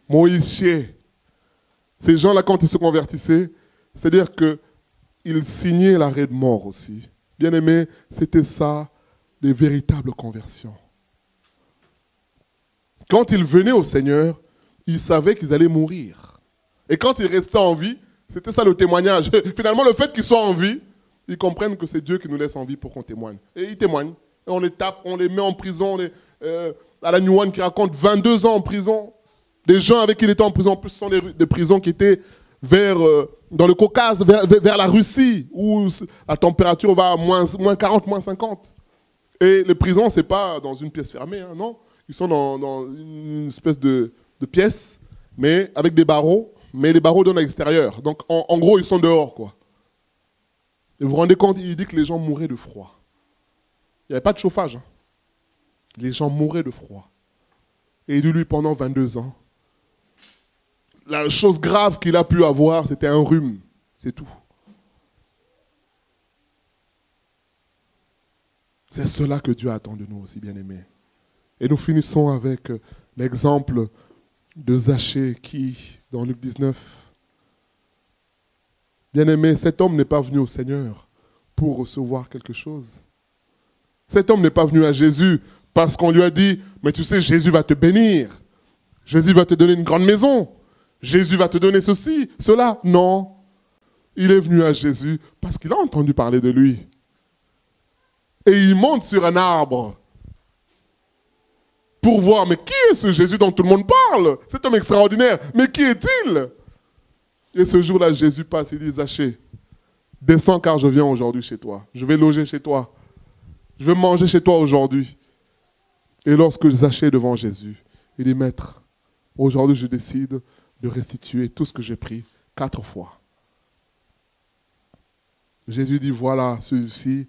Moïse Xie, ces gens-là, quand ils se convertissaient, c'est-à-dire qu'ils signaient l'arrêt de mort aussi. Bien-aimé, c'était ça, les véritables conversions. Quand ils venaient au Seigneur, ils savaient qu'ils allaient mourir. Et quand ils restaient en vie, c'était ça le témoignage. Finalement, le fait qu'ils soient en vie, ils comprennent que c'est Dieu qui nous laisse en vie pour qu'on témoigne. Et ils témoignent. Et on les tape, on les met en prison. Alan Yuan qui raconte 22 ans en prison. Des gens avec qui il était en prison, en plus, ce sont des prisons qui étaient dans le Caucase, vers la Russie, où la température va à moins 40, moins 50. Et les prisons, ce n'est pas dans une pièce fermée, hein, non. Ils sont dans une espèce de pièce, mais avec des barreaux, mais les barreaux donnent à l'extérieur. Donc, en gros, ils sont dehors, quoi. Et vous vous rendez compte, il dit que les gens mouraient de froid. Il n'y avait pas de chauffage. Hein. Les gens mouraient de froid. Et il dit, lui, pendant 22 ans, la chose grave qu'il a pu avoir, c'était un rhume. C'est tout. C'est cela que Dieu attend de nous aussi, bien-aimés. Et nous finissons avec l'exemple de Zachée qui, dans Luc 19, bien-aimé, cet homme n'est pas venu au Seigneur pour recevoir quelque chose. Cet homme n'est pas venu à Jésus parce qu'on lui a dit, mais tu sais, Jésus va te bénir. Jésus va te donner une grande maison. Jésus va te donner ceci, cela. Non. Il est venu à Jésus parce qu'il a entendu parler de lui. Et il monte sur un arbre pour voir, mais qui est ce Jésus dont tout le monde parle? Cet homme extraordinaire. Mais qui est-il? Et ce jour-là, Jésus passe, il dit, Zachée, descends car je viens aujourd'hui chez toi. Je vais loger chez toi. Je vais manger chez toi aujourd'hui. Et lorsque Zachée est devant Jésus, il dit, Maître, Aujourd'hui, je décide de restituer tout ce que j'ai pris 4 fois. Jésus dit, voilà, celui-ci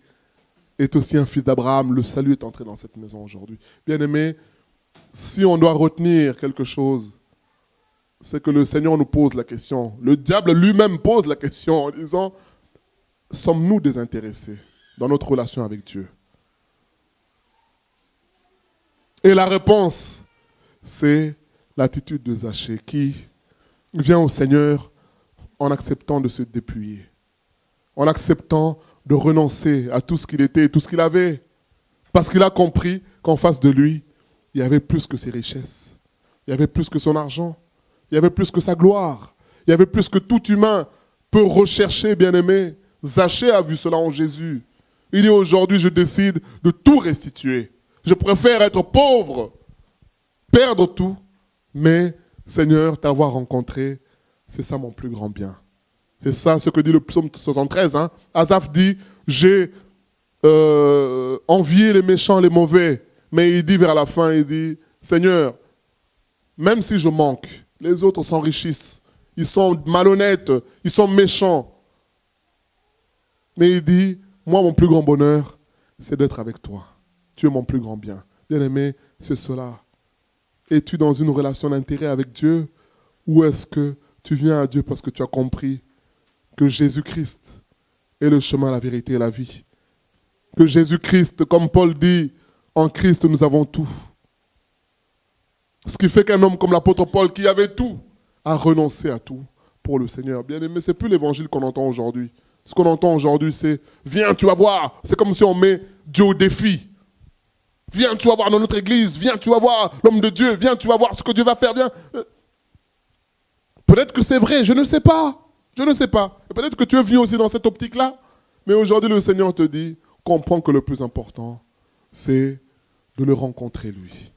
est aussi un fils d'Abraham. Le salut est entré dans cette maison aujourd'hui. Bien-aimés, si on doit retenir quelque chose, c'est que le Seigneur nous pose la question. Le diable lui-même pose la question en disant, sommes-nous désintéressés dans notre relation avec Dieu? Et la réponse, c'est l'attitude de Zachée qui vient au Seigneur en acceptant de se dépouiller, en acceptant de renoncer à tout ce qu'il était et tout ce qu'il avait, parce qu'il a compris qu'en face de lui, il y avait plus que ses richesses, il y avait plus que son argent, il y avait plus que sa gloire, il y avait plus que tout humain peut rechercher, bien-aimé. Zachée a vu cela en Jésus. Il dit aujourd'hui, je décide de tout restituer. Je préfère être pauvre, perdre tout, mais Seigneur, t'avoir rencontré, c'est ça mon plus grand bien. C'est ça ce que dit le psaume 73. Hein. Asaph dit, j'ai envié les méchants, les mauvais, mais il dit vers la fin, il dit, Seigneur, même si je manque, les autres s'enrichissent, ils sont malhonnêtes, ils sont méchants. Mais il dit, moi mon plus grand bonheur, c'est d'être avec toi. Tu es mon plus grand bien. Bien-aimé, c'est cela. Es-tu dans une relation d'intérêt avec Dieu ou est-ce que tu viens à Dieu parce que tu as compris que Jésus-Christ est le chemin, la vérité et la vie? Que Jésus-Christ, comme Paul dit, en Christ nous avons tout. Ce qui fait qu'un homme comme l'apôtre Paul, qui avait tout, a renoncé à tout pour le Seigneur. Bien-aimé, ce n'est plus l'évangile qu'on entend aujourd'hui. Ce qu'on entend aujourd'hui, c'est « Viens, tu vas voir ». C'est comme si on met Dieu au défi. Viens, tu vas voir dans notre église. Viens, tu vas voir l'homme de Dieu. Viens, tu vas voir ce que Dieu va faire. Viens. Peut-être que c'est vrai, je ne sais pas. Je ne sais pas. Et peut-être que tu es venu aussi dans cette optique-là. Mais aujourd'hui, le Seigneur te dit, comprends que le plus important, c'est de le rencontrer lui.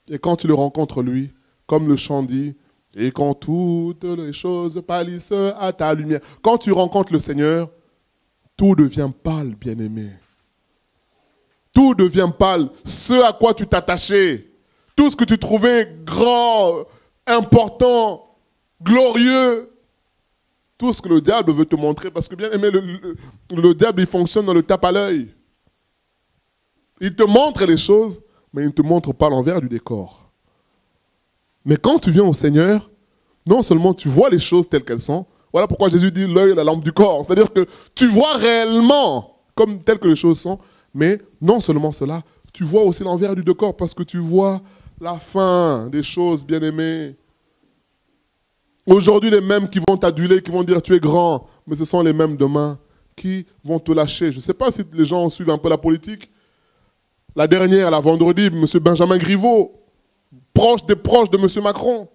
Et quand tu le rencontres lui, comme le chant dit, et quand toutes les choses pâlissent à ta lumière. Quand tu rencontres le Seigneur, tout devient pâle, bien-aimé. Tout devient pâle. Ce à quoi tu t'attachais, tout ce que tu trouvais grand, important, glorieux, tout ce que le diable veut te montrer, parce que bien-aimé, le diable, il fonctionne dans le tape à l'œil. Il te montre les choses, mais il ne te montre pas l'envers du décor. Mais quand tu viens au Seigneur, non seulement tu vois les choses telles qu'elles sont, voilà pourquoi Jésus dit l'œil est la lampe du corps. C'est-à-dire que tu vois réellement comme telles que les choses sont, mais non seulement cela, tu vois aussi l'envers du décor parce que tu vois la fin des choses, bien-aimés. Aujourd'hui, les mêmes qui vont t'aduler, qui vont dire tu es grand, mais ce sont les mêmes demain qui vont te lâcher. Je ne sais pas si les gens suivent un peu la politique. La dernière, la vendredi, M. Benjamin Griveaux, proche de M. Macron,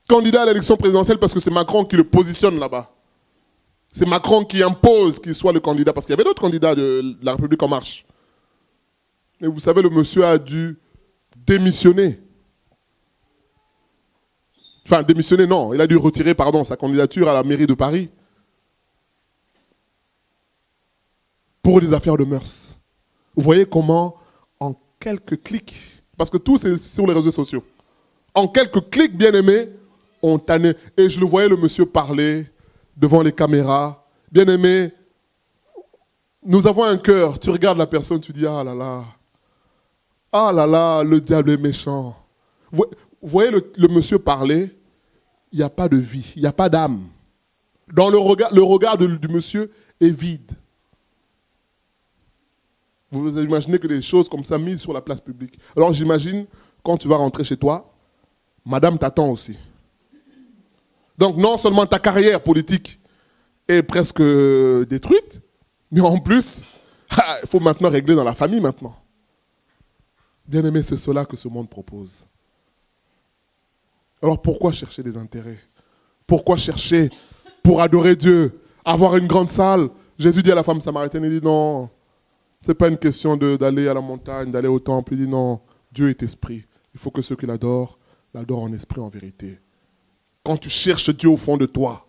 candidat à l'élection présidentielle parce que c'est Macron qui le positionne là-bas. C'est Macron qui impose qu'il soit le candidat, parce qu'il y avait d'autres candidats de la République en marche. Et vous savez, le monsieur a dû démissionner. Enfin, démissionner, non. Il a dû retirer, sa candidature à la mairie de Paris. Pour des affaires de mœurs. Vous voyez comment, en quelques clics, parce que tout c'est sur les réseaux sociaux, en quelques clics, bien-aimés, on tanné. Et je le voyais, le monsieur parler devant les caméras. Bien-aimé, nous avons un cœur. Tu regardes la personne, tu dis, ah là là, le diable est méchant. Vous voyez le monsieur parler, il n'y a pas de vie, il n'y a pas d'âme. Dans le regard du monsieur est vide. Vous imaginez que des choses comme ça mises sur la place publique. Alors j'imagine, quand tu vas rentrer chez toi, madame t'attend aussi. Donc non seulement ta carrière politique est presque détruite, mais en plus, il faut maintenant régler dans la famille maintenant. Bien aimé, c'est cela que ce monde propose. Alors pourquoi chercher des intérêts? Pourquoi chercher pour adorer Dieu, avoir une grande salle? Jésus dit à la femme samaritaine, il dit non, ce n'est pas une question d'aller à la montagne, d'aller au temple. Il dit non, Dieu est esprit. Il faut que ceux qui l'adorent en esprit, en vérité. Quand tu cherches Dieu au fond de toi,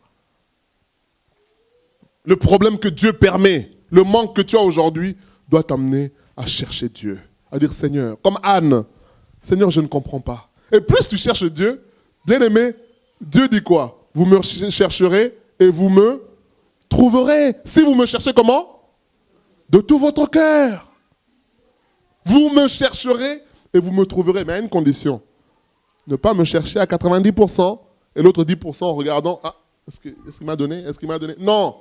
le problème que Dieu permet, le manque que tu as aujourd'hui, doit t'amener à chercher Dieu. À dire Seigneur, comme Anne, Seigneur, je ne comprends pas. Et plus tu cherches Dieu, bien aimé, Dieu dit quoi? Vous me chercherez et vous me trouverez. Si vous me cherchez comment? De tout votre cœur. Vous me chercherez et vous me trouverez. Mais à une condition. Ne pas me chercher à 90% et l'autre 10% en regardant. Ah, est-ce qu'il m'a donné? Est-ce qu'il m'a donné? Non.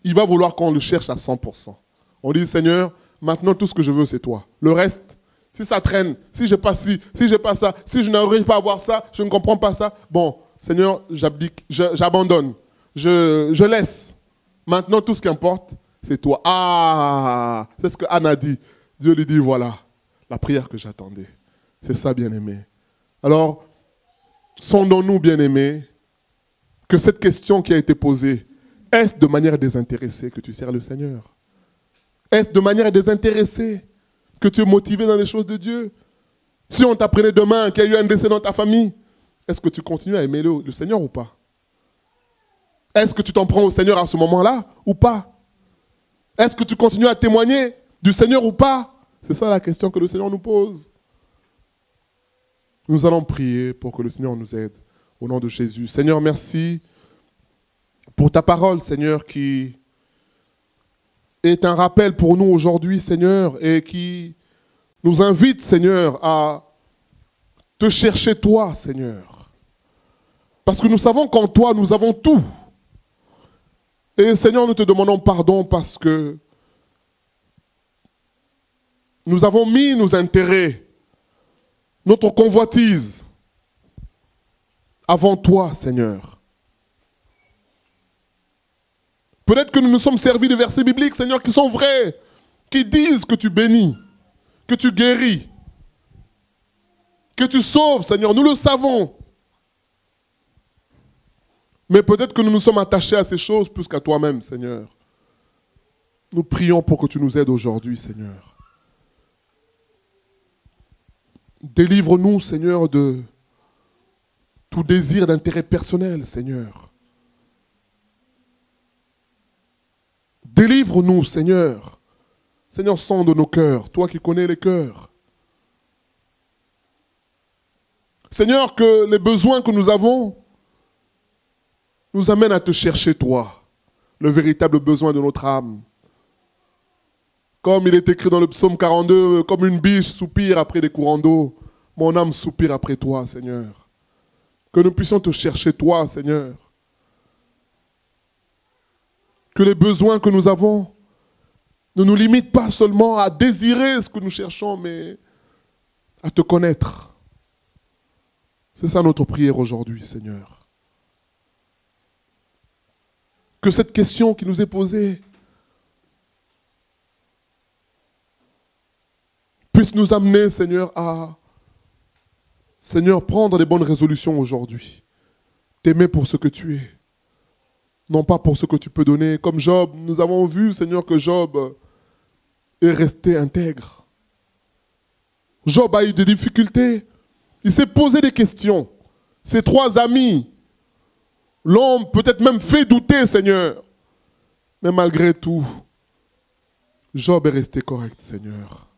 Il va vouloir qu'on le cherche à 100%. On dit, Seigneur, maintenant tout ce que je veux, c'est toi. Le reste, si ça traîne, si je n'ai pas ci, si je n'ai pas ça, si je n'arrive pas à voir ça, je ne comprends pas ça. Bon, Seigneur, j'abdique, j'abandonne, je laisse. Maintenant, tout ce qui importe, c'est toi. Ah, c'est ce que Anne a dit. Dieu lui dit, voilà, la prière que j'attendais. C'est ça, bien-aimé. Alors, sondons-nous, bien-aimés, que cette question qui a été posée, est-ce de manière désintéressée que tu sers le Seigneur? Est-ce de manière désintéressée que tu es motivé dans les choses de Dieu? Si on t'apprenait demain qu'il y a eu un décès dans ta famille, est-ce que tu continues à aimer le Seigneur ou pas? Est-ce que tu t'en prends au Seigneur à ce moment-là ou pas? Est-ce que tu continues à témoigner du Seigneur ou pas? C'est ça la question que le Seigneur nous pose. Nous allons prier pour que le Seigneur nous aide. Au nom de Jésus. Seigneur, merci pour ta parole, Seigneur, qui est un rappel pour nous aujourd'hui, Seigneur, et qui nous invite, Seigneur, à te chercher toi, Seigneur. Parce que nous savons qu'en toi, nous avons tout. Et Seigneur, nous te demandons pardon parce que nous avons mis nos intérêts, notre convoitise avant toi, Seigneur. Peut-être que nous nous sommes servis de versets bibliques, Seigneur, qui sont vrais, qui disent que tu bénis, que tu guéris, que tu sauves, Seigneur. Nous le savons. Mais peut-être que nous nous sommes attachés à ces choses plus qu'à toi-même, Seigneur. Nous prions pour que tu nous aides aujourd'hui, Seigneur. Délivre-nous, Seigneur, de tout désir d'intérêt personnel, Seigneur. Délivre-nous, Seigneur. Seigneur, sonde nos cœurs, toi qui connais les cœurs. Seigneur, que les besoins que nous avons nous amènent à te chercher, toi, le véritable besoin de notre âme. Comme il est écrit dans le psaume 42, comme une biche soupire après des courants d'eau, mon âme soupire après toi, Seigneur. Que nous puissions te chercher, toi, Seigneur. Que les besoins que nous avons ne nous limitent pas seulement à désirer ce que nous cherchons, mais à te connaître. C'est ça notre prière aujourd'hui, Seigneur. Que cette question qui nous est posée puisse nous amener, Seigneur, à prendre des bonnes résolutions aujourd'hui. T'aimer pour ce que tu es. Non pas pour ce que tu peux donner. Comme Job, nous avons vu, Seigneur, que Job est resté intègre. Job a eu des difficultés. Il s'est posé des questions. Ses 3 amis l'ont peut-être même fait douter, Seigneur. Mais malgré tout, Job est resté correct, Seigneur.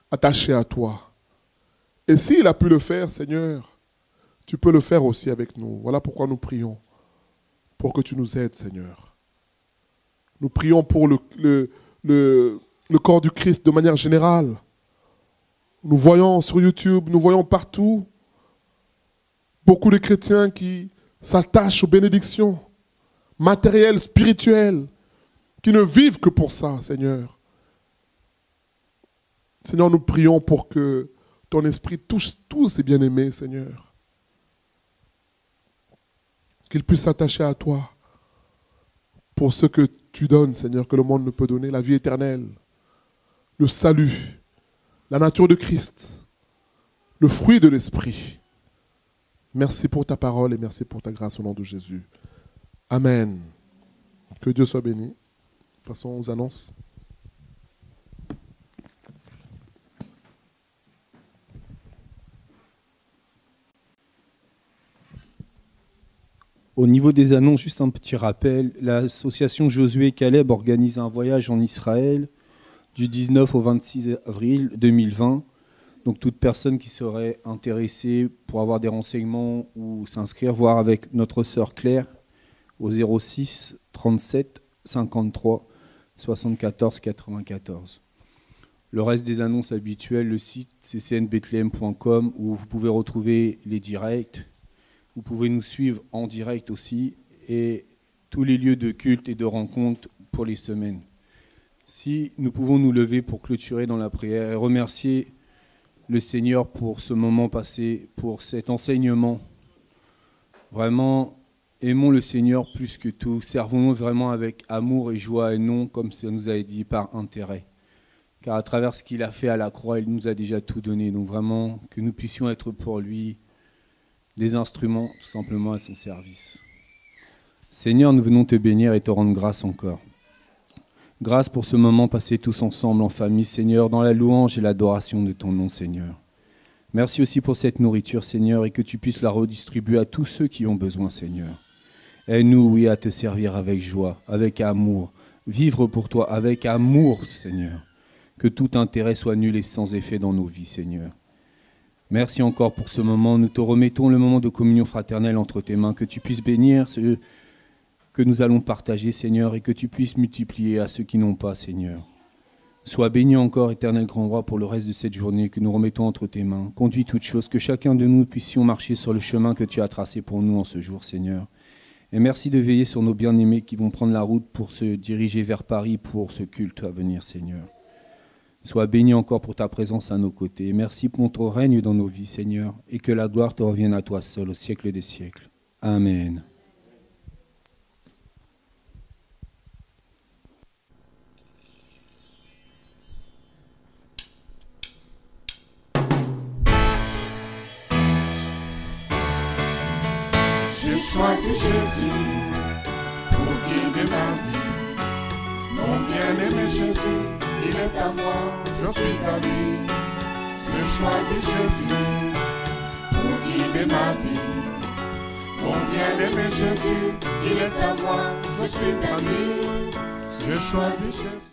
Attaché à toi. Et s'il a pu le faire, Seigneur, tu peux le faire aussi avec nous. Voilà pourquoi nous prions. Pour que tu nous aides, Seigneur. Nous prions pour le corps du Christ de manière générale. Nous voyons sur YouTube, nous voyons partout beaucoup de chrétiens qui s'attachent aux bénédictions matérielles, spirituelles, qui ne vivent que pour ça, Seigneur. Seigneur, nous prions pour que ton esprit touche tous ces bien-aimés, Seigneur. Qu'ils puissent s'attacher à toi pour ce que tu donnes, Seigneur, que le monde ne peut donner, la vie éternelle, le salut, la nature de Christ, le fruit de l'Esprit. Merci pour ta parole et merci pour ta grâce au nom de Jésus. Amen. Que Dieu soit béni. Passons aux annonces.
Au niveau des annonces, juste un petit rappel, l'association Josué Caleb organise un voyage en Israël du 19 au 26 avril 2020. Donc toute personne qui serait intéressée pour avoir des renseignements ou s'inscrire, voir avec notre sœur Claire au 06 37 53 74 94. Le reste des annonces habituelles, le site ccnbethlehem.com où vous pouvez retrouver les directs. Vous pouvez nous suivre en direct aussi et tous les lieux de culte et de rencontre pour les semaines. Si nous pouvons nous lever pour clôturer dans la prière et remercier le Seigneur pour ce moment passé, pour cet enseignement. Vraiment, aimons le Seigneur plus que tout. Servons-le vraiment avec amour et joie et non, comme ça nous a été dit, par intérêt. Car à travers ce qu'il a fait à la croix, il nous a déjà tout donné. Donc vraiment, que nous puissions être pour lui des instruments, tout simplement, à son service. Seigneur, nous venons te bénir et te rendre grâce encore. Grâce pour ce moment passé tous ensemble en famille, Seigneur, dans la louange et l'adoration de ton nom, Seigneur. Merci aussi pour cette nourriture, Seigneur, et que tu puisses la redistribuer à tous ceux qui ont besoin, Seigneur. Aide-nous, oui, à te servir avec joie, avec amour, vivre pour toi avec amour, Seigneur. Que tout intérêt soit nul et sans effet dans nos vies, Seigneur. Merci encore pour ce moment. Nous te remettons le moment de communion fraternelle entre tes mains. Que tu puisses bénir ce que nous allons partager, Seigneur, et que tu puisses multiplier à ceux qui n'ont pas, Seigneur. Sois béni encore, éternel grand roi, pour le reste de cette journée que nous remettons entre tes mains. Conduis toutes choses, que chacun de nous puissions marcher sur le chemin que tu as tracé pour nous en ce jour, Seigneur. Et merci de veiller sur nos bien-aimés qui vont prendre la route pour se diriger vers Paris pour ce culte à venir, Seigneur. Sois béni encore pour ta présence à nos côtés. Merci pour ton règne dans nos vies, Seigneur, et que la gloire te revienne à toi seul au siècle des siècles. Amen.
J'ai choisi Jésus pour guider ma vie. Mon bien-aimé Jésus, il est à moi, je suis à lui. J'ai choisi Jésus pour guider ma vie. Mon bien-aimé Jésus, il est à moi, je suis à lui. J'ai choisi Jésus.